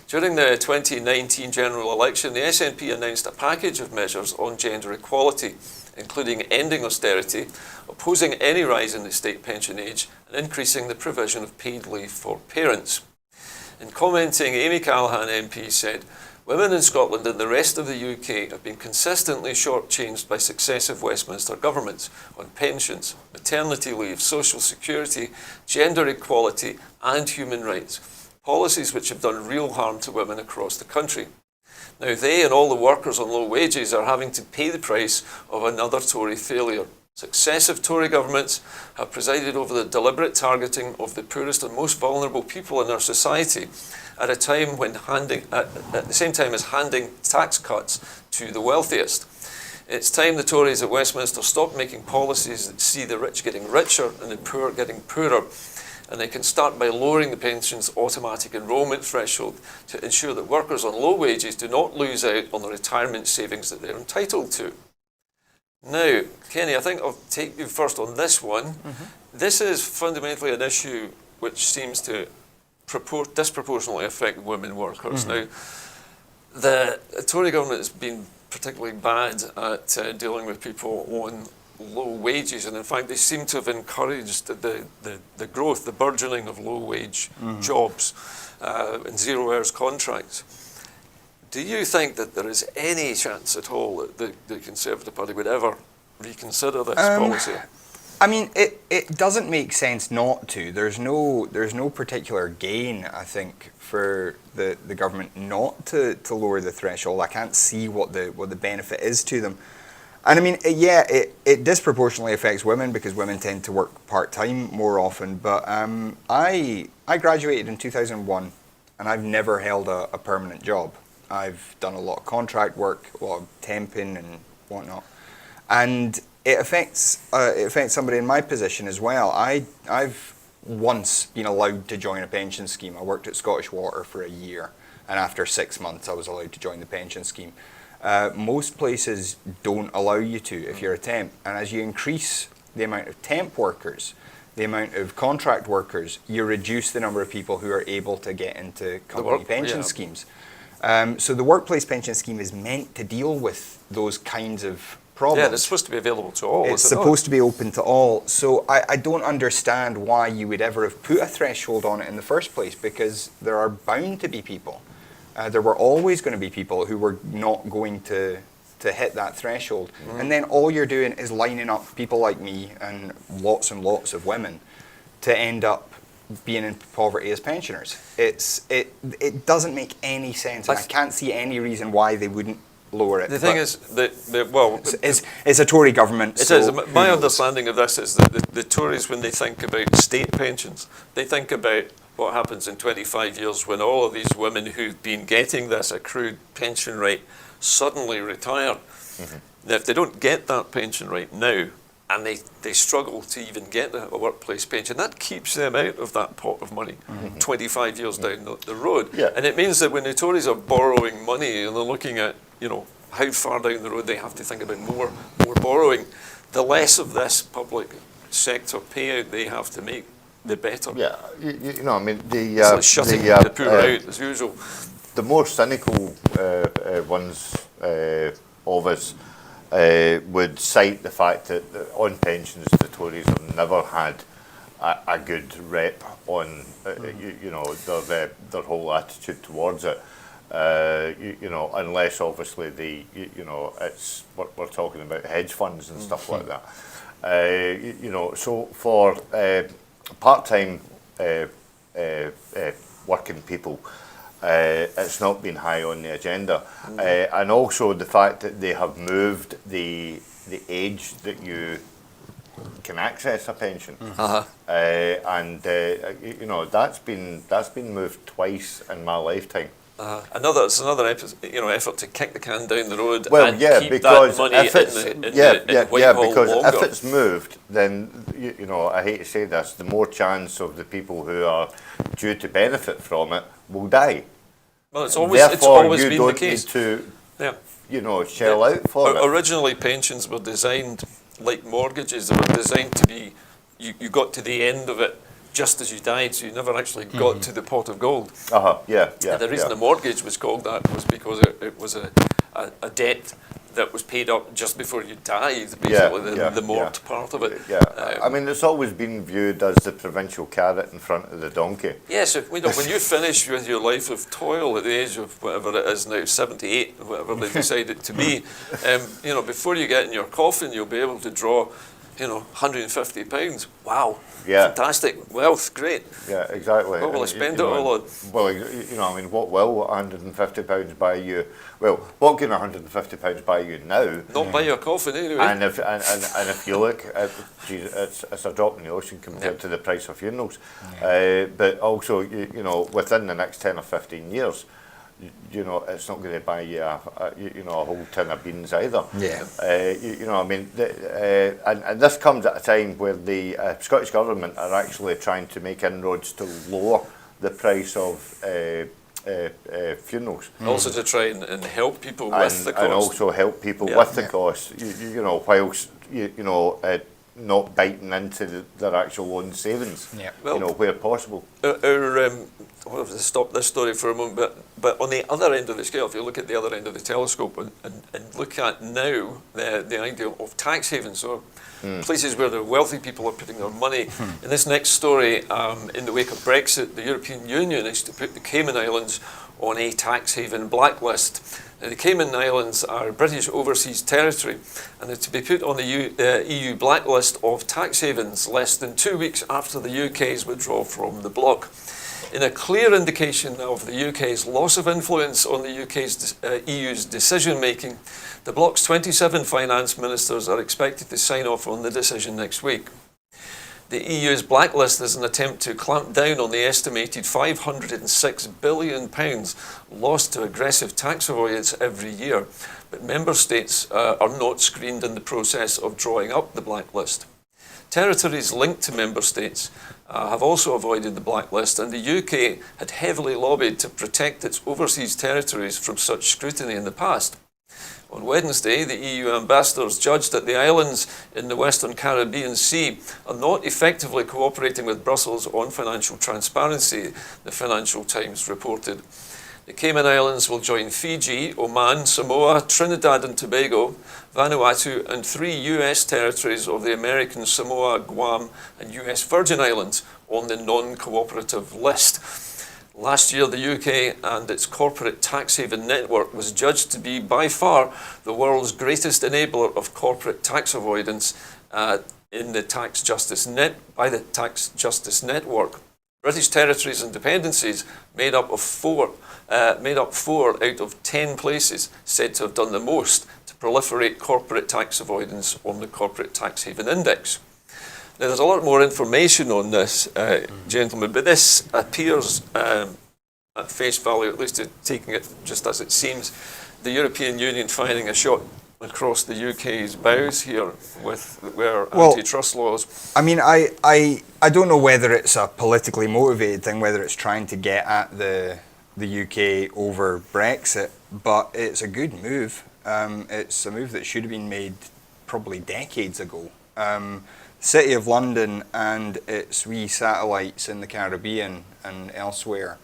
[SPEAKER 1] During the 2019 general election, the SNP announced a package of measures on gender equality, including ending austerity, opposing any rise in the state pension age, and increasing the provision of paid leave for parents. In commenting, Amy Callaghan MP said, "Women in Scotland and the rest of the UK have been consistently shortchanged by successive Westminster governments on pensions, maternity leave, social security, gender equality and human rights, policies which have done real harm to women across the country. Now they and all the workers on low wages are having to pay the price of another Tory failure. Successive Tory governments have presided over the deliberate targeting of the poorest and most vulnerable people in our society at a time when at the same time as handing tax cuts to the wealthiest. It's time the Tories at Westminster stop making policies that see the rich getting richer and the poor getting poorer, and they can start by lowering the pensions automatic enrolment threshold to ensure that workers on low wages do not lose out on the retirement savings that they're entitled to." Now, Kenny, I think I'll take you first on this one. This is fundamentally an issue which seems to disproportionately affect women workers. Now, the Tory government has been particularly bad at dealing with people on low wages, and in fact they seem to have encouraged the growth, the burgeoning of low-wage jobs and zero-hours contracts. Do you think that there is any chance at all that the Conservative Party would ever reconsider this policy?
[SPEAKER 3] I mean, it doesn't make sense not to. There's no particular gain, I think, for the government not to lower the threshold. I can't see what the benefit is to them. And I mean, it disproportionately affects women because women tend to work part-time more often. But I graduated in 2001 and I've never held a permanent job. I've done a lot of contract work, a lot of temping and whatnot. And it affects somebody in my position as well. I've once been allowed to join a pension scheme. I worked at Scottish Water for a year, and after 6 months I was allowed to join the pension scheme. Most places don't allow you to if you're a temp, and as you increase the amount of temp workers, the amount of contract workers, you reduce the number of people who are able to get into company pension schemes. So the workplace pension scheme is meant to deal with those kinds of problems.
[SPEAKER 1] Yeah, it's supposed to be available to all.
[SPEAKER 3] It's supposed to be open to all. So I don't understand why you would ever have put a threshold on it in the first place, because there are bound to be people. There were always going to be people who were not going to hit that threshold. And then all you're doing is lining up people like me and lots of women to end up being in poverty as pensioners. It doesn't make any sense, and I can't see any reason why they wouldn't lower it.
[SPEAKER 1] The thing is that
[SPEAKER 3] it's a Tory government.
[SPEAKER 1] It is. My understanding of this is that the Tories, when they think about state pensions, they think about what happens in 25 years when all of these women who've been getting this accrued pension rate suddenly retire. Now, if they don't get that pension rate now, and they struggle to even get a workplace pension. That keeps them out of that pot of money 25 years down the road.
[SPEAKER 2] Yeah.
[SPEAKER 1] And it means that when the Tories are borrowing money and they're looking at, how far down the road they have to think about more borrowing, the less of this public sector payout they have to make, the better.
[SPEAKER 2] Yeah, I mean,
[SPEAKER 1] So it's shutting the poor out, as usual.
[SPEAKER 2] the more cynical ones of us would cite the fact that on pensions the Tories have never had a good rep on their whole attitude towards it. Unless obviously it's we're talking about hedge funds and stuff like that. So for part-time working people, it's not been high on the agenda, and also the fact that they have moved the age that you can access a pension, and that's been moved twice in my lifetime.
[SPEAKER 1] It's another effort to kick the can down the road
[SPEAKER 2] Well,
[SPEAKER 1] and
[SPEAKER 2] yeah,
[SPEAKER 1] keep
[SPEAKER 2] because
[SPEAKER 1] that money
[SPEAKER 2] if it's
[SPEAKER 1] in Whitehall
[SPEAKER 2] because
[SPEAKER 1] longer.
[SPEAKER 2] if it's moved, then I hate to say this, the more chance of the people who are due to benefit from it will die.
[SPEAKER 1] Well, it's always
[SPEAKER 2] you
[SPEAKER 1] been
[SPEAKER 2] don't
[SPEAKER 1] the case.
[SPEAKER 2] need
[SPEAKER 1] Yeah.
[SPEAKER 2] to shell out for it.
[SPEAKER 1] Originally, pensions were designed like mortgages. They were designed to be, you got to the end of it just as you died, so you never actually got to the pot of gold.
[SPEAKER 2] Yeah.
[SPEAKER 1] And the reason the mortgage was called that was because it was a debt that was paid up just before you died, basically, the mort part of it.
[SPEAKER 2] I mean, it's always been viewed as the provincial carrot in front of the donkey.
[SPEAKER 1] Yes, when you finish with your life of toil at the age of whatever it is now, 78, or whatever they decide it to be, before you get in your coffin, you'll be able to draw, £150. Wow.
[SPEAKER 2] Yeah.
[SPEAKER 1] Fantastic. Wealth, great.
[SPEAKER 2] Yeah, exactly.
[SPEAKER 1] What will I spend it all on?
[SPEAKER 2] Well, what will £150 buy you? Well, what can £150 buy you now?
[SPEAKER 1] Not buy your coffin anyway.
[SPEAKER 2] And if you look at, it's a drop in the ocean compared to the price of funerals. But also, within the next 10 or 15 years, it's not going to buy you a whole tin of beans either.
[SPEAKER 3] Yeah.
[SPEAKER 2] And this comes at a time where the Scottish Government are actually trying to make inroads to lower the price of funerals.
[SPEAKER 1] Also to try and help people with the cost.
[SPEAKER 2] And also help people with the cost, whilst, not biting into their actual own savings, where possible.
[SPEAKER 1] We'll have to stop this story for a moment, but on the other end of the scale, if you look at the other end of the telescope and look at now the idea of tax havens, or places where the wealthy people are putting their money. In this next story, in the wake of Brexit, the European Union is to put the Cayman Islands on a tax haven blacklist. Now, the Cayman Islands are British overseas territory, and they're to be put on the EU blacklist of tax havens less than 2 weeks after the UK's withdrawal from the bloc. In a clear indication of the UK's loss of influence on the EU's decision-making, the bloc's 27 finance ministers are expected to sign off on the decision next week. The EU's blacklist is an attempt to clamp down on the estimated £506 billion lost to aggressive tax avoidance every year, but member states are not screened in the process of drawing up the blacklist. Territories linked to member states have also avoided the blacklist, and the UK had heavily lobbied to protect its overseas territories from such scrutiny in the past. On Wednesday, the EU ambassadors judged that the islands in the Western Caribbean Sea are not effectively cooperating with Brussels on financial transparency, the Financial Times reported. The Cayman Islands will join Fiji, Oman, Samoa, Trinidad and Tobago, Vanuatu and 3 US territories of the American Samoa, Guam and US Virgin Islands on the non-cooperative list. Last year, the UK and its corporate tax haven network was judged to be by far the world's greatest enabler of corporate tax avoidance by the Tax Justice Network. British territories and dependencies made up 4 out of 10 places said to have done the most to proliferate corporate tax avoidance on the Corporate Tax Haven Index. Now, there's a lot more information on this, gentlemen, but this appears at face value, at least taking it just as it seems, the European Union firing a shot across the UK's bows here with where
[SPEAKER 3] Well,
[SPEAKER 1] antitrust laws.
[SPEAKER 3] I mean, I don't know whether it's a politically motivated thing, whether it's trying to get at the UK over Brexit, but it's a good move. It's a move that should have been made probably decades ago. City of London and its wee satellites in the Caribbean and elsewhere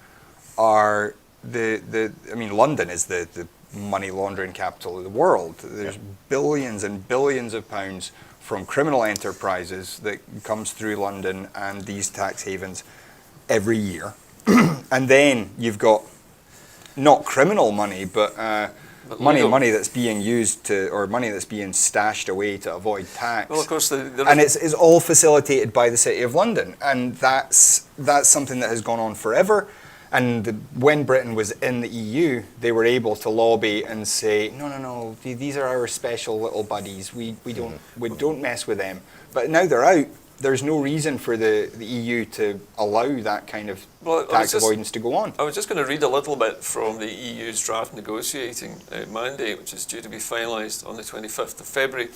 [SPEAKER 3] are I mean, London is the money laundering capital of the world. There's billions and billions of pounds from criminal enterprises that comes through London and these tax havens every year. And then you've got not criminal money, but
[SPEAKER 1] legal.
[SPEAKER 3] money that's being used to, or money that's being stashed away to avoid tax.
[SPEAKER 1] Well, of course,
[SPEAKER 3] And it's all facilitated by the City of London, and that's something that has gone on forever. And when Britain was in the EU, they were able to lobby and say, no, these are our special little buddies. We don't mess with them. But now they're out. There's no reason for the EU to allow that kind of tax avoidance to go on.
[SPEAKER 1] I was just going to read a little bit from the EU's draft negotiating mandate, which is due to be finalised on the 25th of February.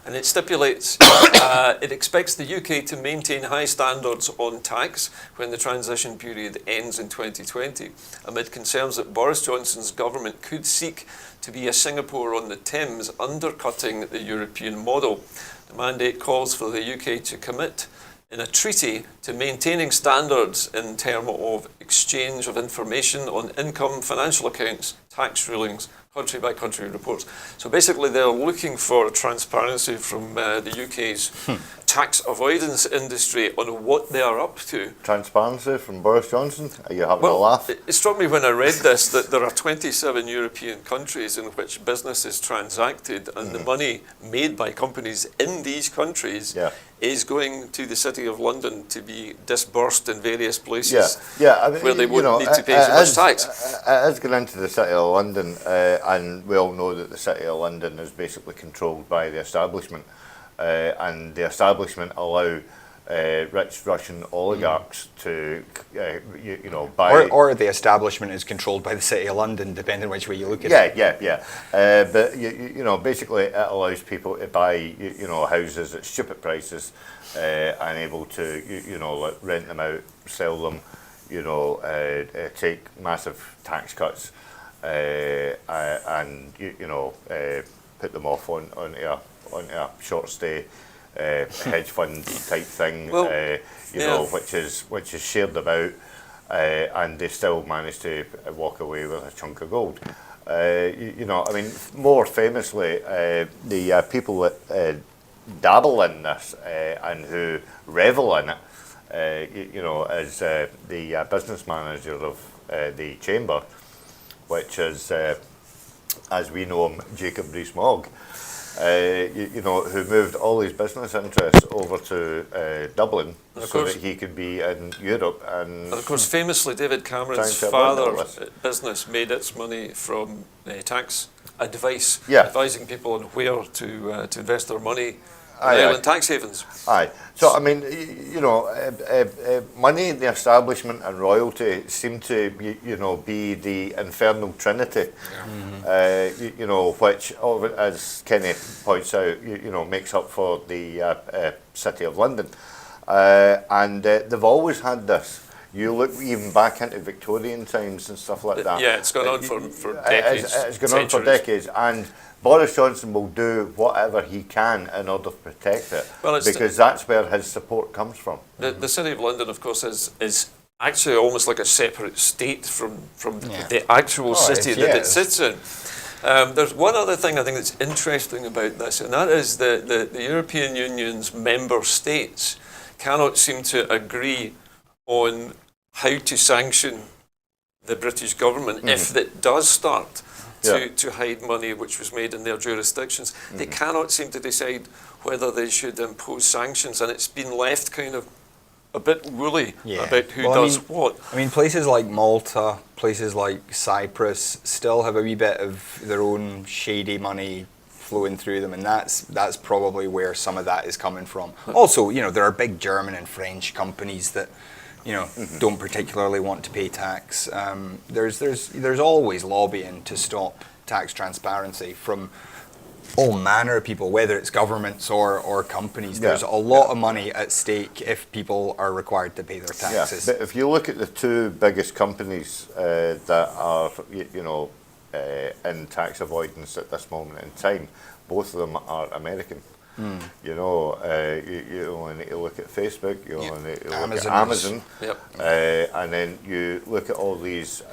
[SPEAKER 1] And it stipulates it expects the UK to maintain high standards on tax when the transition period ends in 2020, amid concerns that Boris Johnson's government could seek to be a Singapore on the Thames, undercutting the European model. The mandate calls for the UK to commit in a treaty to maintaining standards in terms of exchange of information on income, financial accounts, tax rulings, country-by-country reports. So basically they're looking for transparency from the UK's tax avoidance industry on what they are up to.
[SPEAKER 2] Transparency from Boris Johnson? Are you having a laugh?
[SPEAKER 1] It struck me when I read this that there are 27 European countries in which business is transacted, and the money made by companies in these countries is going to the City of London to be disbursed in various places
[SPEAKER 2] I mean,
[SPEAKER 1] where they won't need to pay so much tax.
[SPEAKER 2] It has gone into the City of London, and we all know that the City of London is basically controlled by the establishment, and the establishment allow rich Russian oligarchs to, buy...
[SPEAKER 3] Or the establishment is controlled by the City of London, depending on which way you look at it.
[SPEAKER 2] But, basically it allows people to buy, houses at stupid prices and able to, rent them out, sell them, take massive tax cuts and, put them off onto a short stay hedge fund type thing, which is shared about, and they still manage to walk away with a chunk of gold. More famously, the people that dabble in this and who revel in it, as the business manager of the Chamber, which is, as we know him, Jacob Rees-Mogg, who moved all his business interests over to Dublin so that he could be in Europe. And
[SPEAKER 1] of course, famously, David Cameron's father's business made its money from tax advice, advising people on where to invest their money in tax havens.
[SPEAKER 2] So, money in the establishment and royalty seem to, be the infernal trinity, which, as Kenny points out, makes up for the City of London. And they've always had this. You look even back into Victorian times and stuff like that.
[SPEAKER 1] Yeah, it's gone on for decades.
[SPEAKER 2] It's gone on for decades. And Boris Johnson will do whatever he can in order to protect it, because that's where his support comes from.
[SPEAKER 1] The City of London, of course, is actually almost like a separate state from the actual city that it sits in. There's one other thing I think that's interesting about this, and that is the European Union's member states cannot seem to agree on how to sanction the British government if it does start to hide money which was made in their jurisdictions. They cannot seem to decide whether they should impose sanctions, and it's been left kind of a bit woolly about who does what.
[SPEAKER 3] I mean, places like Malta, places like Cyprus still have a wee bit of their own shady money flowing through them, and that's probably where some of that is coming from. Also, there are big German and French companies that don't particularly want to pay tax. There's always lobbying to stop tax transparency from all manner of people, whether it's governments or companies.
[SPEAKER 2] Yeah,
[SPEAKER 3] There's a lot of money at stake if people are required to pay their taxes.
[SPEAKER 2] Yeah, but if you look at the two biggest companies that are, in tax avoidance at this moment in time, both of them are American. You know, you need to look at Facebook, you need to look at Amazon, and then you look at all these,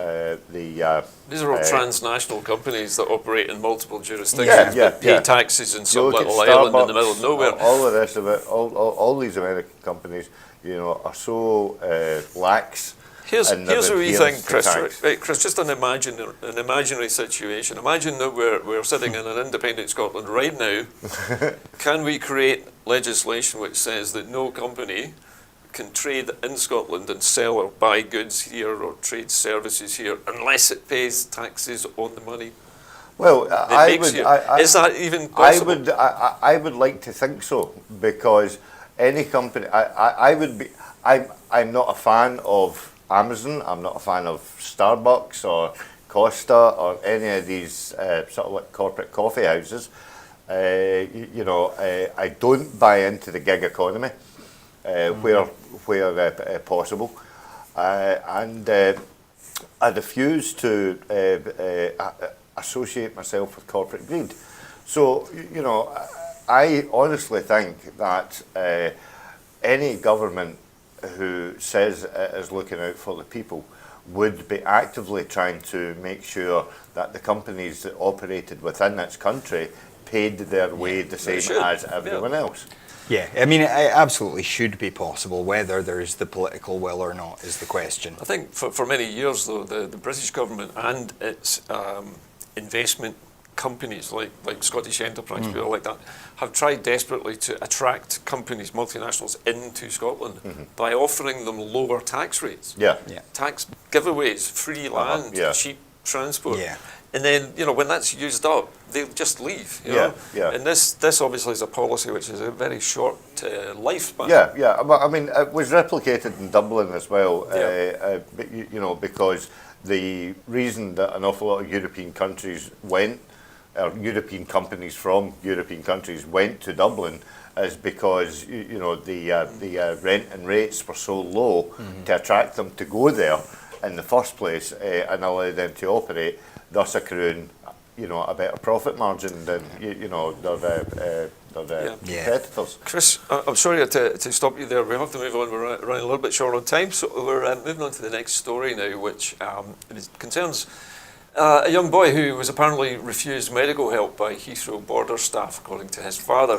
[SPEAKER 1] These are all transnational companies that operate in multiple jurisdictions, but pay taxes in some little island in the middle of nowhere.
[SPEAKER 2] All the rest of it, all these American companies, are so lax.
[SPEAKER 1] Here's what we think, Chris. Right, Chris, just an imaginary situation. Imagine that we're sitting in an independent Scotland right now. Can we create legislation which says that no company can trade in Scotland and sell or buy goods here or trade services here unless it pays taxes on the money?
[SPEAKER 2] Well,
[SPEAKER 1] is that even possible?
[SPEAKER 2] I would like to think so, because any company, I'm not a fan of Amazon. I'm not a fan of Starbucks or Costa or any of these sort of like corporate coffee houses. I don't buy into the gig economy where possible, and I refuse to associate myself with corporate greed. So I honestly think that any government who says it is looking out for the people would be actively trying to make sure that the companies that operated within its country paid their way the same as everyone else.
[SPEAKER 3] Yeah, I mean, it absolutely should be possible. Whether there's the political will or not is the question.
[SPEAKER 1] I think for many years, though, the British government and its investment companies like Scottish Enterprise, people like that, have tried desperately to attract companies, multinationals, into Scotland by offering them lower tax rates. Tax giveaways, free land, cheap transport. And then, when that's used up, they'll just leave. And this obviously is a policy which is a very short lifespan.
[SPEAKER 2] I mean, it was replicated in Dublin as well, because the reason that an awful lot of European countries European companies from European countries went to Dublin is because the rent and rates were so low to attract them to go there in the first place and allow them to operate, thus accruing a better profit margin than their competitors.
[SPEAKER 1] Chris, I'm sorry to stop you there. We have to move on. We're running a little bit short on time, so we're moving on to the next story now, which concerns a young boy who was apparently refused medical help by Heathrow border staff, according to his father.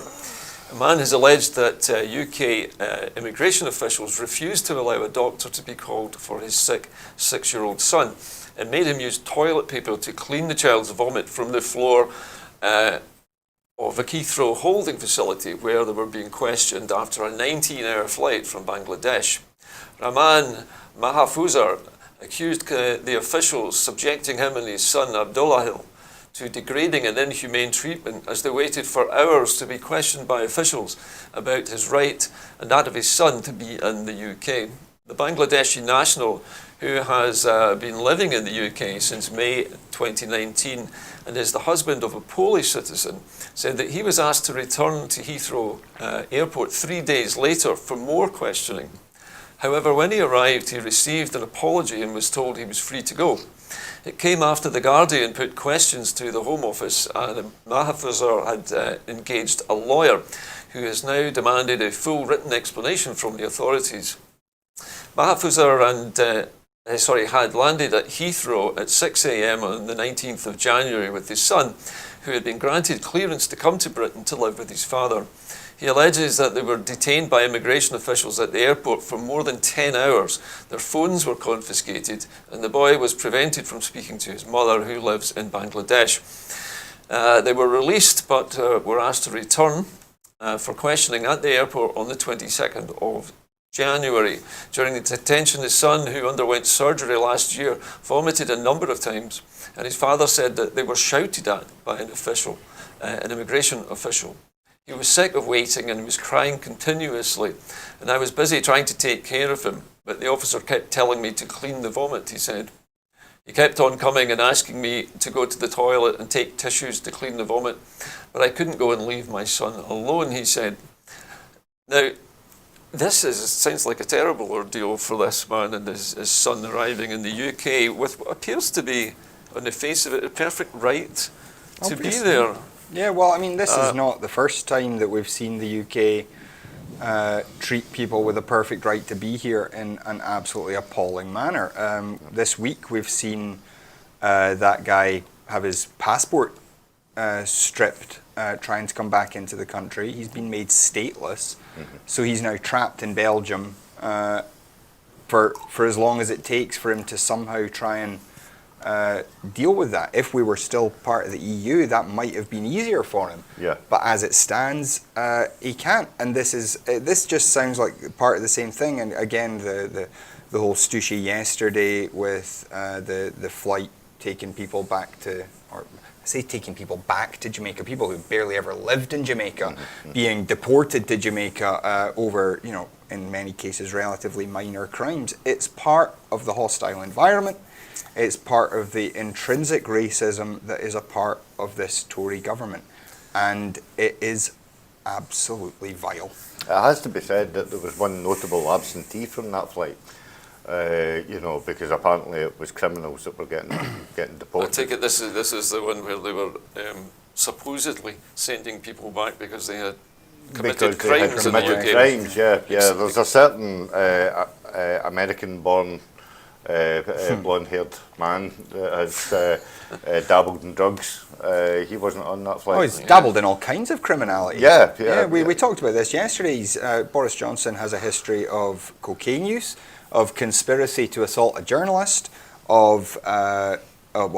[SPEAKER 1] A man has alleged that UK immigration officials refused to allow a doctor to be called for his sick 6-year-old son and made him use toilet paper to clean the child's vomit from the floor of a Heathrow holding facility where they were being questioned after a 19-hour flight from Bangladesh. Rahman Mahfouzar accused the officials subjecting him and his son Abdullah to degrading and inhumane treatment as they waited for hours to be questioned by officials about his right and that of his son to be in the UK. The Bangladeshi national, who has been living in the UK since May 2019 and is the husband of a Polish citizen, said that he was asked to return to Heathrow Airport 3 days later for more questioning. However, when he arrived, he received an apology and was told he was free to go. It came after The Guardian put questions to the Home Office and Mahfouzar had engaged a lawyer who has now demanded a full written explanation from the authorities. Mahfouzar had landed at Heathrow at 6 a.m. on the 19th of January with his son, who had been granted clearance to come to Britain to live with his father. He alleges that they were detained by immigration officials at the airport for more than 10 hours. Their phones were confiscated and the boy was prevented from speaking to his mother, who lives in Bangladesh. They were released but were asked to return for questioning at the airport on the 22nd of January. During the detention, his son, who underwent surgery last year, vomited a number of times, and his father said that they were shouted at by an immigration official. He was sick of waiting and he was crying continuously, and I was busy trying to take care of him, but the officer kept telling me to clean the vomit, he said. He kept on coming and asking me to go to the toilet and take tissues to clean the vomit, but I couldn't go and leave my son alone, he said. Now, sounds like a terrible ordeal for this man and his son arriving in the UK with what appears to be, on the face of it, a perfect right to be there.
[SPEAKER 3] Yeah, well, I mean, this is not the first time that we've seen the UK treat people with a perfect right to be here in an absolutely appalling manner. This week we've seen that guy have his passport stripped, trying to come back into the country. He's been made stateless, so he's now trapped in Belgium for as long as it takes for him to somehow try and deal with that. If we were still part of the EU, that might have been easier for him.
[SPEAKER 2] Yeah.
[SPEAKER 3] But as it stands, he can't. And this just sounds like part of the same thing. And again, the whole stooshy yesterday with the flight taking people back to, or I say taking people back to Jamaica, people who barely ever lived in Jamaica, being deported to Jamaica over, in many cases, relatively minor crimes. It's part of the hostile environment. It's part of the intrinsic racism that is a part of this Tory government. And it is absolutely vile.
[SPEAKER 2] It has to be said that there was one notable absentee from that flight, because apparently it was criminals that were getting
[SPEAKER 1] I
[SPEAKER 2] deported.
[SPEAKER 1] take it this is the one where they were supposedly sending people back because they had committed
[SPEAKER 2] Because they had
[SPEAKER 1] crimes in
[SPEAKER 2] committed
[SPEAKER 1] the UK.
[SPEAKER 2] crimes, yeah. There's a certain American-born blonde-haired man that has dabbled in drugs. He wasn't on that flight.
[SPEAKER 3] Oh, he's dabbled in all kinds of criminality. We talked about this yesterday. Boris Johnson has a history of cocaine use, of conspiracy to assault a journalist, of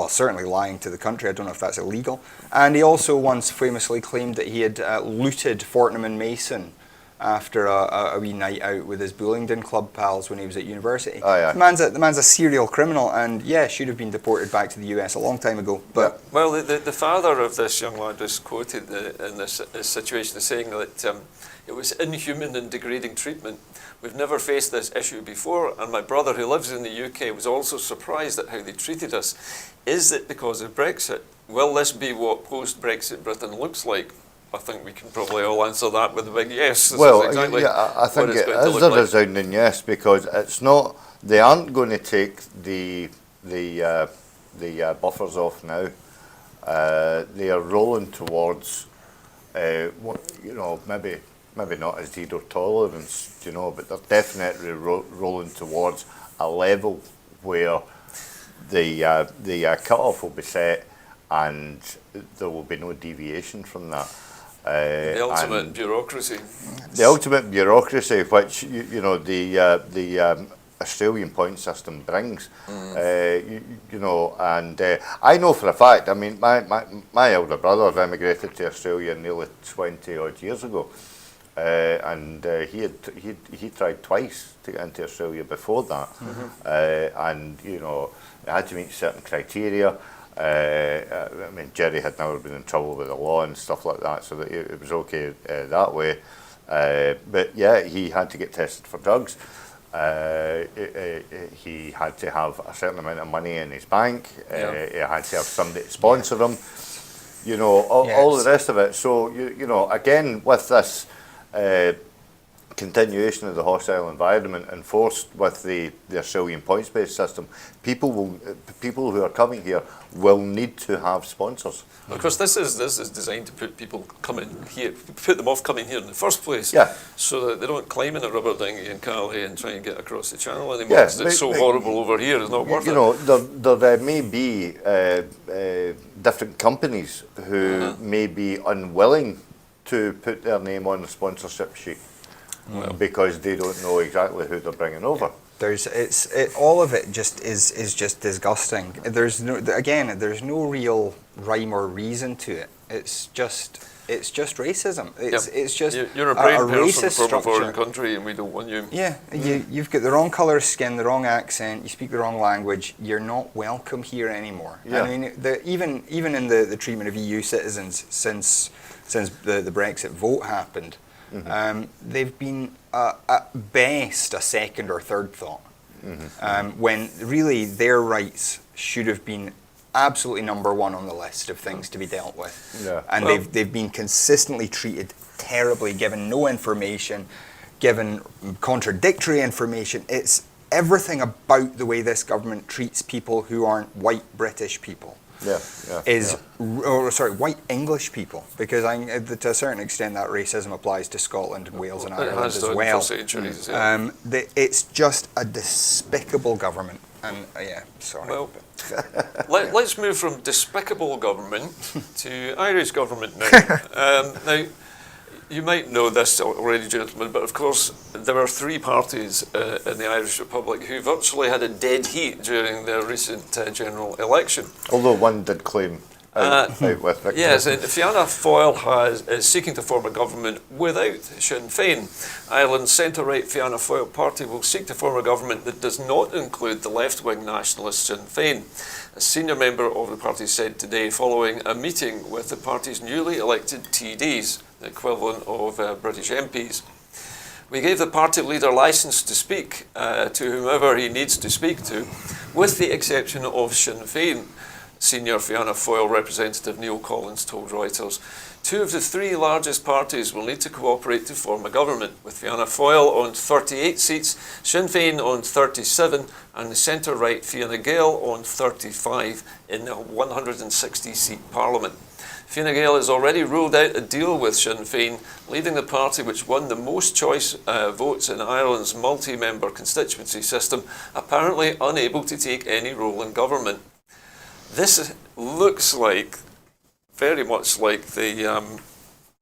[SPEAKER 3] certainly lying to the country. I don't know if that's illegal. And he also once famously claimed that he had looted Fortnum and Mason after a wee night out with his Bullingdon Club pals when he was at university.
[SPEAKER 2] Oh, yeah.
[SPEAKER 3] The man's a serial criminal and, should have been deported back to the US a long time ago. But
[SPEAKER 1] Well, the father of this young lad was quoted in this situation as saying that it was inhuman and degrading treatment. We've never faced this issue before, and my brother who lives in the UK was also surprised at how they treated us. Is it because of Brexit? Will this be what post-Brexit Britain looks like? I think we can probably all answer that with a big yes.
[SPEAKER 2] Well,
[SPEAKER 1] exactly
[SPEAKER 2] I think
[SPEAKER 1] what
[SPEAKER 2] it
[SPEAKER 1] it's going to
[SPEAKER 2] is
[SPEAKER 1] look
[SPEAKER 2] a
[SPEAKER 1] like.
[SPEAKER 2] resounding yes, because it's not. They aren't going to take the buffers off now. They are rolling towards maybe not as zero tolerance, but they're definitely rolling towards a level where the cut-off will be set and there will be no deviation from that.
[SPEAKER 1] The ultimate bureaucracy.
[SPEAKER 2] The ultimate bureaucracy, which the Australian point system brings, and I know for a fact. I mean, my elder brother emigrated to Australia nearly 20 odd years ago, and he tried twice to get into Australia before that, and they had to meet certain criteria. I mean, Jerry had never been in trouble with the law and stuff like that, so that it was okay that way. But yeah, he had to get tested for drugs. He had to have a certain amount of money in his bank. He had to have somebody to sponsor him. All the rest of it. So again, with this continuation of the hostile environment enforced with the Australian points-based system, people who are coming here will need to have sponsors.
[SPEAKER 1] Of course, this is designed to put people put them off coming here in the first place.
[SPEAKER 2] Yeah.
[SPEAKER 1] So that they don't climb in a rubber dinghy in Calais and try and get across the channel anymore.
[SPEAKER 2] Yeah,
[SPEAKER 1] Because it's so horrible over here. It's not worth it.
[SPEAKER 2] There may be different companies who may be unwilling to put their name on the sponsorship sheet because they don't know exactly who they're bringing over.
[SPEAKER 3] All of it just is just disgusting. There's no real rhyme or reason to it. It's just racism. It's just
[SPEAKER 1] you're a brave person
[SPEAKER 3] racist
[SPEAKER 1] from
[SPEAKER 3] structure.
[SPEAKER 1] a foreign country, and we don't want you.
[SPEAKER 3] Yeah, you've got the wrong colour of skin, the wrong accent, you speak the wrong language. You're not welcome here anymore.
[SPEAKER 2] Yeah.
[SPEAKER 3] I mean, even in the treatment of EU citizens since the Brexit vote happened. They've been at best a second or third thought. when really their rights should have been absolutely number one on the list of things to be dealt with.
[SPEAKER 2] Yeah.
[SPEAKER 3] And
[SPEAKER 1] Well-
[SPEAKER 3] they've been consistently treated terribly, given no information, given contradictory information. It's everything about the way this government treats people who aren't white British people.
[SPEAKER 2] Yeah,
[SPEAKER 3] White English people, because to a certain extent that racism applies to Scotland and Wales and
[SPEAKER 1] It
[SPEAKER 3] Ireland
[SPEAKER 1] has
[SPEAKER 3] as
[SPEAKER 1] done
[SPEAKER 3] well.
[SPEAKER 1] for centuries. Yeah.
[SPEAKER 3] It's just a despicable government, and sorry.
[SPEAKER 1] Well, let's move from despicable government to Irish government now. Now, you might know this already, gentlemen, but of course there are three parties in the Irish Republic who virtually had a dead heat during the recent general election.
[SPEAKER 2] Although one did claim out with victory.
[SPEAKER 1] Yes, and Fianna Fáil is seeking to form a government without Sinn Féin. Ireland's centre-right Fianna Fáil party will seek to form a government that does not include the left-wing nationalist Sinn Féin. A senior member of the party said today, following a meeting with the party's newly elected TDs, the equivalent of British MPs. We gave the party leader licence to speak to whomever he needs to speak to, with the exception of Sinn Féin. Senior Fianna Fáil representative Neil Collins told Reuters. Two of the three largest parties will need to cooperate to form a government, with Fianna Fáil on 38 seats, Sinn Féin on 37 and the centre-right Fianna Gael on 35 in the 160-seat parliament. Fine Gael has already ruled out a deal with Sinn Féin, leaving the party which won the most choice votes in Ireland's multi-member constituency system apparently unable to take any role in government. This looks like, very much like the,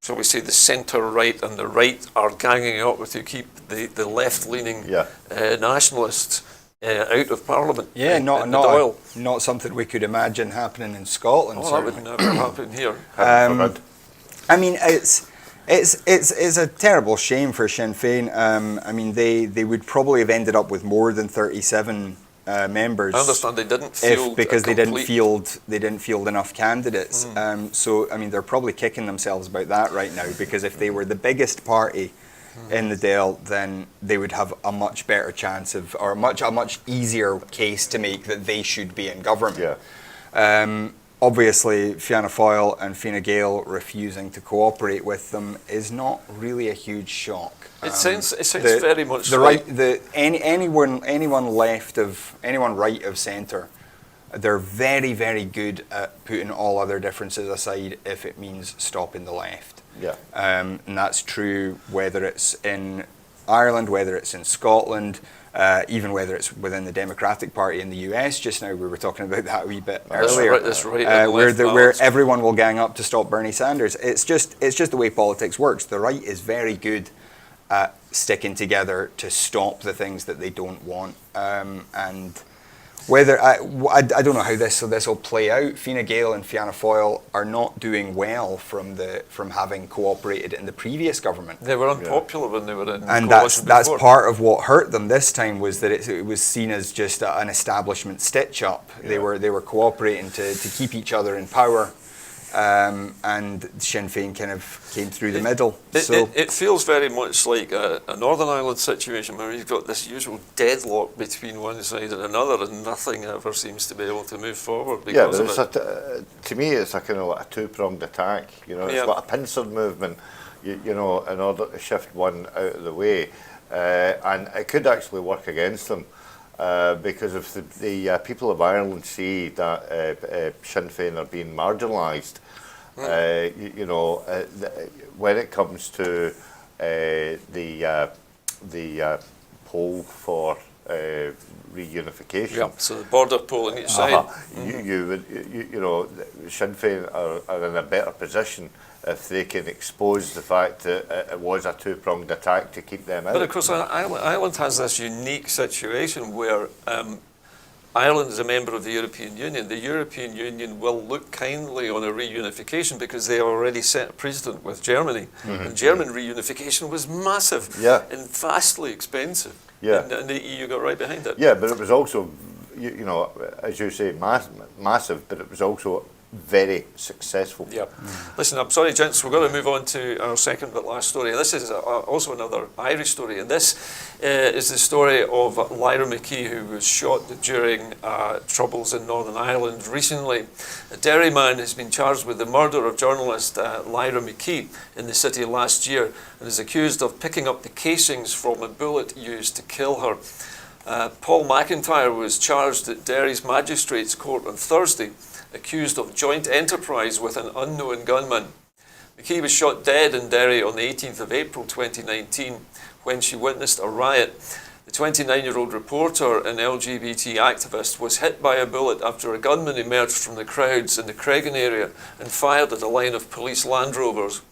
[SPEAKER 1] shall we say, the centre-right and the right are ganging up to keep the left-leaning nationalists out of Parliament.
[SPEAKER 3] Not something we could imagine happening in Scotland.
[SPEAKER 1] Oh, that would never happen here.
[SPEAKER 3] I mean, it's a terrible shame for Sinn Féin. I mean, they would probably have ended up with more than 37 members.
[SPEAKER 1] I understand they didn't field
[SPEAKER 3] because they didn't field enough candidates. So I mean, they're probably kicking themselves about that right now, because if they were the biggest party in the Dáil, then they would have a much better chance of, or a much easier case to make that they should be in government. Obviously, Fianna Fáil and Fine Gael refusing to cooperate with them is not really a huge shock.
[SPEAKER 1] It sounds very much
[SPEAKER 3] anyone right of centre, they're very, very good at putting all other differences aside if it means stopping the left. And that's true whether it's in Ireland, whether it's in Scotland, even whether it's within the Democratic Party in the US. Just now we were talking about that a wee bit earlier.
[SPEAKER 1] That's right.
[SPEAKER 3] Where everyone will gang up to stop Bernie Sanders. It's just the way politics works. The right is very good at sticking together to stop the things that they don't want. And whether I don't know how this will play out. Fine Gael and Fianna Fáil are not doing well from having cooperated in the previous government.
[SPEAKER 1] They were unpopular when they were in
[SPEAKER 3] and
[SPEAKER 1] coalition
[SPEAKER 3] that's
[SPEAKER 1] before.
[SPEAKER 3] part of what hurt them this time, was that it was seen as just an establishment stitch up. They were cooperating to keep each other in power. And Sinn Féin kind of came through the middle.
[SPEAKER 1] It feels very much like a Northern Ireland situation where you've got this usual deadlock between one side and another, and nothing ever seems to be able to move forward because of it.
[SPEAKER 2] To me, it's a kind of like a two-pronged attack. It's like a pincer movement. In order to shift one out of the way, and it could actually work against them. Because if the people of Ireland see that Sinn Féin are being marginalised, when it comes to the poll for reunification,
[SPEAKER 1] so the border poll on each side,
[SPEAKER 2] Sinn Féin are in a better position if they can expose the fact that it was a two-pronged attack to keep them out.
[SPEAKER 1] But of course, Ireland has this unique situation where Ireland is a member of the European Union. The European Union will look kindly on a reunification because they have already set a precedent with Germany. And German reunification was massive and vastly expensive. And the EU got right behind it.
[SPEAKER 2] Yeah, but it was also, as you say, massive, but it was also very successful.
[SPEAKER 1] Yep. Listen, I'm sorry, gents, we're going to move on to our second but last story. This is also another Irish story, and this is the story of Lyra McKee, who was shot during troubles in Northern Ireland recently. A Derry man has been charged with the murder of journalist Lyra McKee in the city last year and is accused of picking up the casings from a bullet used to kill her. Paul McIntyre was charged at Derry's Magistrates Court on Thursday, accused of joint enterprise with an unknown gunman. McKee was shot dead in Derry on the 18th of April 2019 when she witnessed a riot. The 29-year-old reporter and LGBT activist was hit by a bullet after a gunman emerged from the crowds in the Craigan area and fired at a line of police Land Rovers.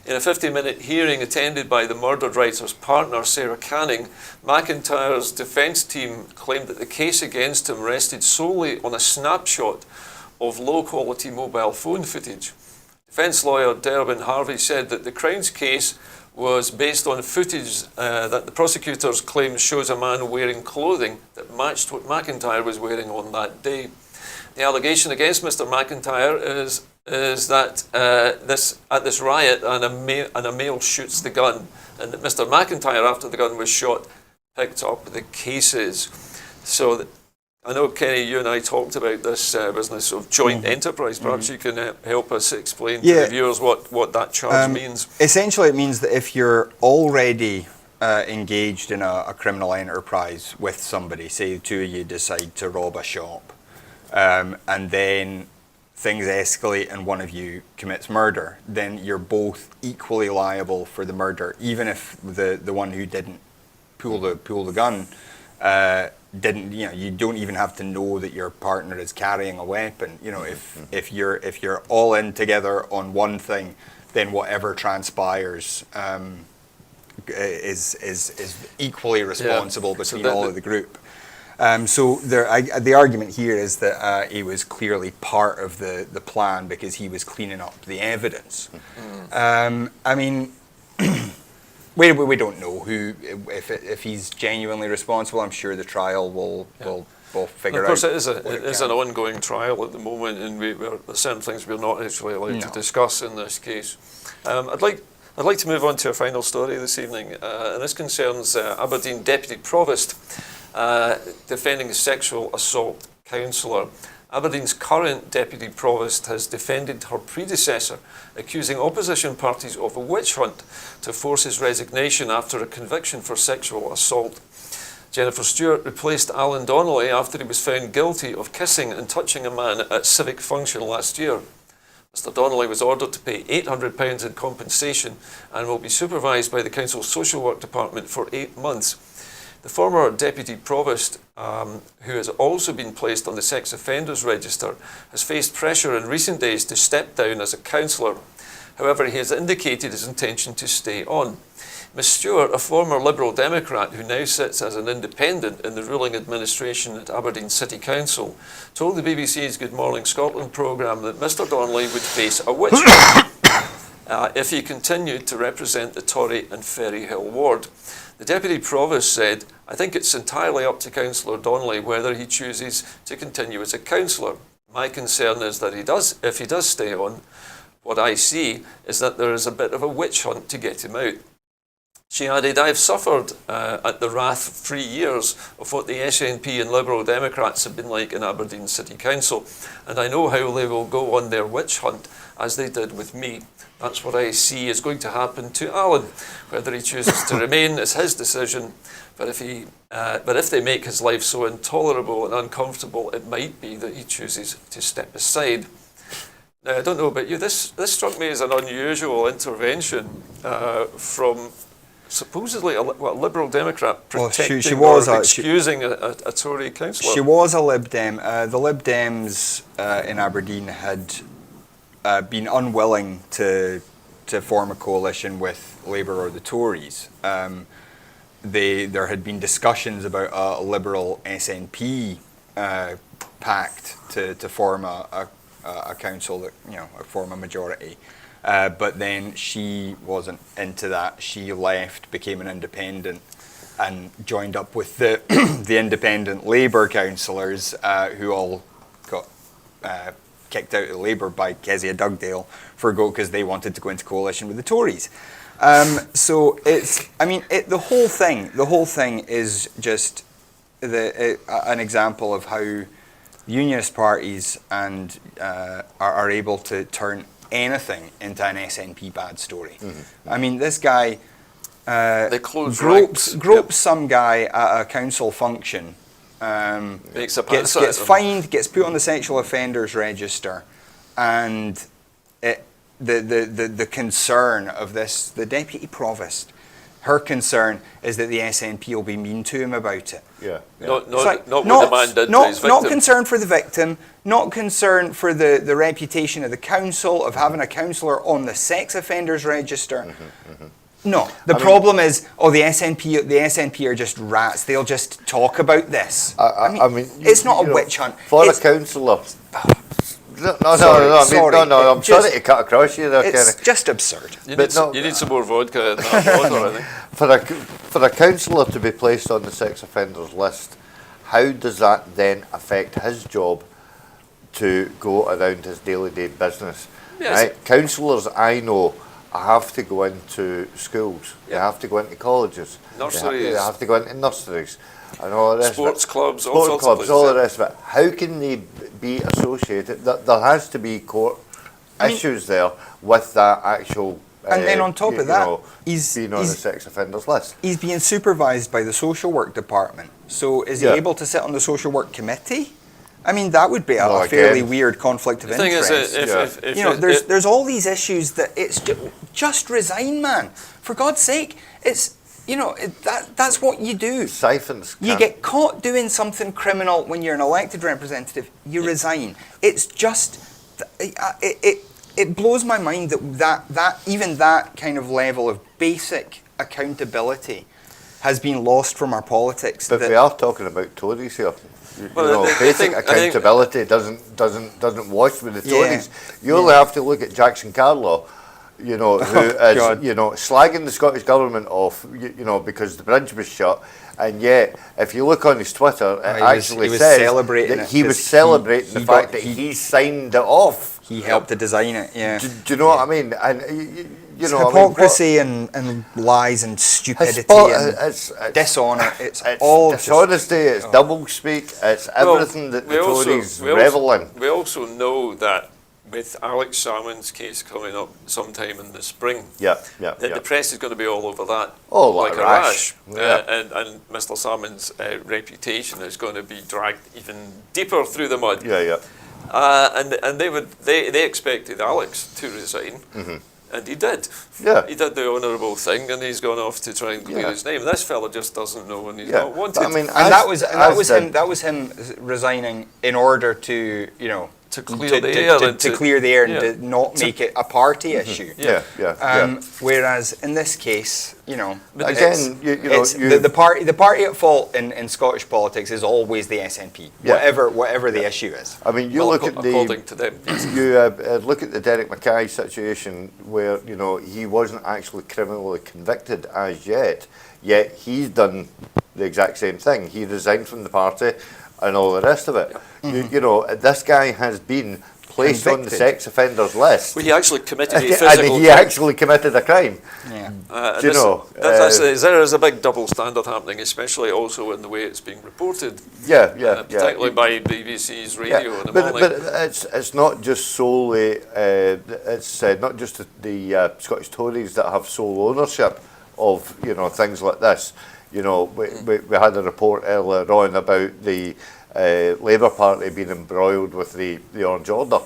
[SPEAKER 1] In a 50-minute hearing attended by the murdered writer's partner, Sarah Canning, McIntyre's defence team claimed that the case against him rested solely on a snapshot of low-quality mobile phone footage. Defence lawyer Derwin Harvey said that the Crown's case was based on footage that the prosecutors claim shows a man wearing clothing that matched what McIntyre was wearing on that day. The allegation against Mr McIntyre is that at this riot and a male shoots the gun, and that Mr McIntyre, after the gun was shot, picked up the cases. So I know, Kenny, you and I talked about this business of joint enterprise. Perhaps you can help us explain to the viewers what that charge means.
[SPEAKER 3] Essentially, it means that if you're already engaged in a criminal enterprise with somebody, say the two of you decide to rob a shop, and then things escalate and one of you commits murder, then you're both equally liable for the murder, even if the one who didn't pull the gun didn't, you don't even have to know that your partner is carrying a weapon. If you're all in together on one thing, then whatever transpires is equally responsible between all of the group. So the argument here is that he was clearly part of the plan because he was cleaning up the evidence. I mean, we don't know who, if he's genuinely responsible. I'm sure the trial will figure out.
[SPEAKER 1] Of course, it is an ongoing trial at the moment, and there's certain things we're not actually allowed to discuss in this case. I'd like to move on to a final story this evening, and this concerns Aberdeen Deputy Provost defending a sexual assault counsellor. Aberdeen's current Deputy Provost has defended her predecessor, accusing opposition parties of a witch hunt to force his resignation after a conviction for sexual assault. Jennifer Stewart replaced Alan Donnelly after he was found guilty of kissing and touching a man at civic function last year. Mr Donnelly was ordered to pay £800 in compensation and will be supervised by the Council's Social Work Department for 8 months. The former Deputy Provost, who has also been placed on the Sex Offenders Register, has faced pressure in recent days to step down as a councillor. However, he has indicated his intention to stay on. Ms Stewart, a former Liberal Democrat who now sits as an independent in the ruling administration at Aberdeen City Council, told the BBC's Good Morning Scotland programme that Mr Donnelly would face a witch hunt if he continued to represent the Tory and Ferryhill ward. The Deputy Provost said, "I think it's entirely up to Councillor Donnelly whether he chooses to continue as a councillor. My concern is that if he does stay on, what I see is that there is a bit of a witch hunt to get him out." She added, "I have suffered at the wrath of 3 years of what the SNP and Liberal Democrats have been like in Aberdeen City Council, and I know how they will go on their witch hunt, as they did with me. That's what I see is going to happen to Alan. Whether he chooses to remain is his decision, but if they make his life so intolerable and uncomfortable, it might be that he chooses to step aside." Now, I don't know about you, this struck me as an unusual intervention from supposedly a Liberal Democrat protecting excusing a Tory councillor.
[SPEAKER 3] She was a Lib Dem. The Lib Dems in Aberdeen had been unwilling to form a coalition with Labour or the Tories. There had been discussions about a Liberal SNP pact to form a council that form a majority. But then she wasn't into that. She left, became an independent, and joined up with the independent Labour councillors who all got kicked out of Labour by Kezia Dugdale because they wanted to go into coalition with the Tories. So it's, I mean, the whole thing is just an example of how unionist parties and are able to turn anything into an SNP bad story. I mean, this guy
[SPEAKER 1] They close ranks.
[SPEAKER 3] gropes some guy at a council function,
[SPEAKER 1] Makes a pass at
[SPEAKER 3] gets
[SPEAKER 1] them.
[SPEAKER 3] fined, gets put on the sexual offenders register, and the concern of this, the deputy provost, her concern is that the SNP will be mean to him about it.
[SPEAKER 2] Yeah.
[SPEAKER 1] Not
[SPEAKER 3] It's like,
[SPEAKER 1] what the man did to his victim.
[SPEAKER 3] Not concerned for the victim, not concerned for the reputation of the council, of having a councillor on the sex offenders register. No, the problem is, the SNP are just rats. They'll just talk about this.
[SPEAKER 2] I mean,
[SPEAKER 3] it's not a
[SPEAKER 2] you know,
[SPEAKER 3] witch hunt.
[SPEAKER 2] For
[SPEAKER 3] It's-
[SPEAKER 2] a councillor. No,
[SPEAKER 3] Sorry.
[SPEAKER 2] I'm sorry to cut across you there, Kenny.
[SPEAKER 3] It's just absurd.
[SPEAKER 1] You
[SPEAKER 2] But
[SPEAKER 1] need,
[SPEAKER 2] no-
[SPEAKER 1] you need some more vodka in that water, I think.
[SPEAKER 2] For a councillor to be placed on the sex offenders list, how does that then affect his job to go around his daily business?
[SPEAKER 1] Yes.
[SPEAKER 2] Right? Councillors, I know, have to go into schools. They
[SPEAKER 1] Yeah.
[SPEAKER 2] have to go into colleges.
[SPEAKER 1] Nurseries.
[SPEAKER 2] They have to go into nurseries. And all the rest
[SPEAKER 1] Sports
[SPEAKER 2] of it.
[SPEAKER 1] clubs, all
[SPEAKER 2] Sports
[SPEAKER 1] sorts of
[SPEAKER 2] clubs,
[SPEAKER 1] places,
[SPEAKER 2] all
[SPEAKER 1] yeah.
[SPEAKER 2] the rest of it. How can they be associated? There has to be court issues there with that actual.
[SPEAKER 3] And then on top of that,
[SPEAKER 2] being on the sex offenders list.
[SPEAKER 3] He's being supervised by the social work department. So is he
[SPEAKER 2] Yeah.
[SPEAKER 3] able to sit on the social work committee? I mean, that would be a
[SPEAKER 2] Well,
[SPEAKER 3] fairly
[SPEAKER 2] again,
[SPEAKER 3] weird conflict of
[SPEAKER 1] The thing is,
[SPEAKER 3] interest.
[SPEAKER 1] if
[SPEAKER 3] You know,
[SPEAKER 1] it-
[SPEAKER 3] there's all these issues that it's just resign, man. For God's sake, it's, you know, that's what you do.
[SPEAKER 2] Siphons.
[SPEAKER 3] You
[SPEAKER 2] can't-
[SPEAKER 3] get caught doing something criminal when you're an elected representative, you resign. It's just, it blows my mind that even that kind of level of basic accountability has been lost from our politics.
[SPEAKER 2] But
[SPEAKER 3] that-
[SPEAKER 2] we are talking about Tories here.
[SPEAKER 1] Well,
[SPEAKER 2] You know,
[SPEAKER 1] I
[SPEAKER 2] basic
[SPEAKER 1] think-
[SPEAKER 2] accountability doesn't wash with the
[SPEAKER 3] Yeah.
[SPEAKER 2] Tories. You only have to look at Jackson Carlaw, you know, who is
[SPEAKER 3] God.
[SPEAKER 2] slagging the Scottish government off, because the bridge was shut. And yet, if you look on his Twitter, it
[SPEAKER 3] he was
[SPEAKER 2] says
[SPEAKER 3] celebrating
[SPEAKER 2] that
[SPEAKER 3] it
[SPEAKER 2] he was
[SPEAKER 3] 'cause
[SPEAKER 2] celebrating the
[SPEAKER 3] he
[SPEAKER 2] fact
[SPEAKER 3] got-
[SPEAKER 2] that he signed it off.
[SPEAKER 3] he helped to design it, yeah.
[SPEAKER 2] Do you know what I mean? And you
[SPEAKER 3] It's
[SPEAKER 2] know, I mean, what-
[SPEAKER 3] hypocrisy and lies and stupidity and
[SPEAKER 2] it's
[SPEAKER 3] dishonour. It's
[SPEAKER 2] It's
[SPEAKER 3] all just,
[SPEAKER 2] dishonesty, it's double speak, it's
[SPEAKER 1] Well,
[SPEAKER 2] everything that the
[SPEAKER 1] we also-
[SPEAKER 2] Tories
[SPEAKER 1] we also-
[SPEAKER 2] revel in.
[SPEAKER 1] We also know that with Alex Salmond's case coming up sometime in the spring,
[SPEAKER 2] Yeah.
[SPEAKER 1] that the press is going to be all over that
[SPEAKER 2] Oh,
[SPEAKER 1] like
[SPEAKER 2] like
[SPEAKER 1] a
[SPEAKER 2] rash.
[SPEAKER 1] rash.
[SPEAKER 2] Yeah.
[SPEAKER 1] And Mr. Salmond's reputation is going to be dragged even deeper through the mud.
[SPEAKER 2] Yeah.
[SPEAKER 1] And they expected Alex to resign, and he did.
[SPEAKER 2] Yeah.
[SPEAKER 1] He did the honourable thing, and he's gone off to try and clear
[SPEAKER 2] Yeah.
[SPEAKER 1] his name. This fella just doesn't know, and he's
[SPEAKER 2] Yeah.
[SPEAKER 1] not wanted.
[SPEAKER 2] But I mean,
[SPEAKER 3] and that was
[SPEAKER 2] as
[SPEAKER 3] him resigning in order to, you know,
[SPEAKER 1] To clear the air and
[SPEAKER 3] to
[SPEAKER 1] to-
[SPEAKER 3] clear the air and
[SPEAKER 1] yeah.
[SPEAKER 3] to not make it a party issue.
[SPEAKER 2] Yeah.
[SPEAKER 3] Whereas in this case, you know,
[SPEAKER 1] But
[SPEAKER 2] Again,
[SPEAKER 3] it's the party at fault in Scottish politics is always the SNP,
[SPEAKER 2] Yeah.
[SPEAKER 3] whatever the issue is.
[SPEAKER 2] I mean, you
[SPEAKER 1] well,
[SPEAKER 2] look at
[SPEAKER 1] according to them. yes.
[SPEAKER 2] you look at the Derek Mackay situation where he wasn't actually criminally convicted as yet he's done the exact same thing. He resigned from the party and all the rest of it. This guy has been placed on the
[SPEAKER 3] Convicted.
[SPEAKER 2] sex offenders list,
[SPEAKER 1] Well, he actually committed a
[SPEAKER 2] and
[SPEAKER 1] physical
[SPEAKER 2] he
[SPEAKER 1] crime.
[SPEAKER 2] actually committed a crime.
[SPEAKER 3] Yeah.
[SPEAKER 1] And
[SPEAKER 2] Do you know,
[SPEAKER 1] there is a big double standard happening, especially also in the way it's being reported, particularly by BBC's radio in the
[SPEAKER 2] but
[SPEAKER 1] morning.
[SPEAKER 2] it's not just solely it's not just the Scottish Tories that have sole ownership of things like this. We had a report earlier on about the Labour Party being embroiled with the Orange Order.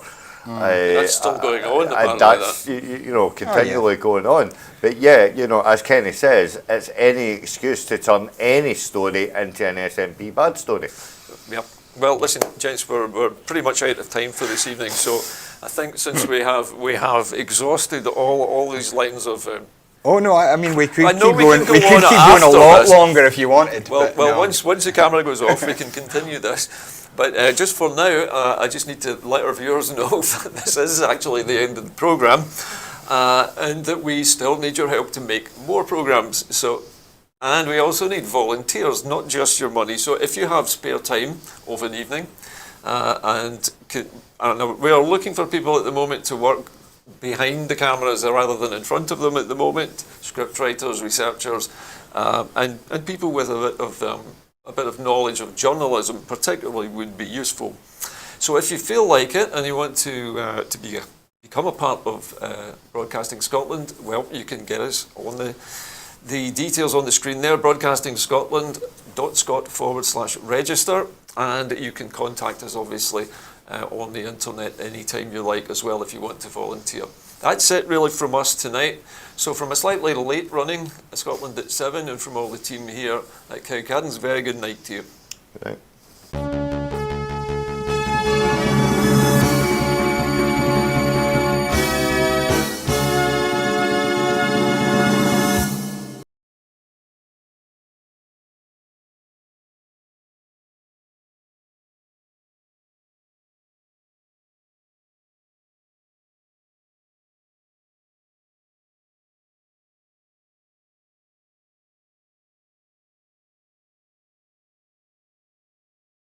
[SPEAKER 1] That's still going on,
[SPEAKER 2] and
[SPEAKER 1] apparently,
[SPEAKER 2] that's continually going on. But as Kenny says, it's any excuse to turn any story into an SNP bad story.
[SPEAKER 1] Yep. Well, listen, gents, we're pretty much out of time for this evening, so I think since we have exhausted all these lines of.
[SPEAKER 3] Oh no! I mean, we could
[SPEAKER 1] I
[SPEAKER 3] keep
[SPEAKER 1] know we
[SPEAKER 3] going.
[SPEAKER 1] can go
[SPEAKER 3] We could
[SPEAKER 1] on
[SPEAKER 3] keep going a
[SPEAKER 1] after
[SPEAKER 3] lot
[SPEAKER 1] this.
[SPEAKER 3] longer if you wanted.
[SPEAKER 1] Well,
[SPEAKER 3] but no.
[SPEAKER 1] once the camera goes off, we can continue this. But just for now, I just need to let our viewers know that this is actually the end of the programme, and that we still need your help to make more programmes. And we also need volunteers, not just your money. So if you have spare time of an evening, We are looking for people at the moment to work behind the cameras rather than in front of them at the moment, script writers, researchers, and people with a bit of knowledge of journalism particularly would be useful. So if you feel like it and you want to become a part of Broadcasting Scotland, well, you can get us on the details on the screen there, broadcastingscotland.scot/register, and you can contact us obviously on the internet anytime you like as well if you want to volunteer. That's it really from us tonight. So from a slightly late running Scotland at 7 and from all the team here at Cowcaddens, very good night to you.
[SPEAKER 2] Right.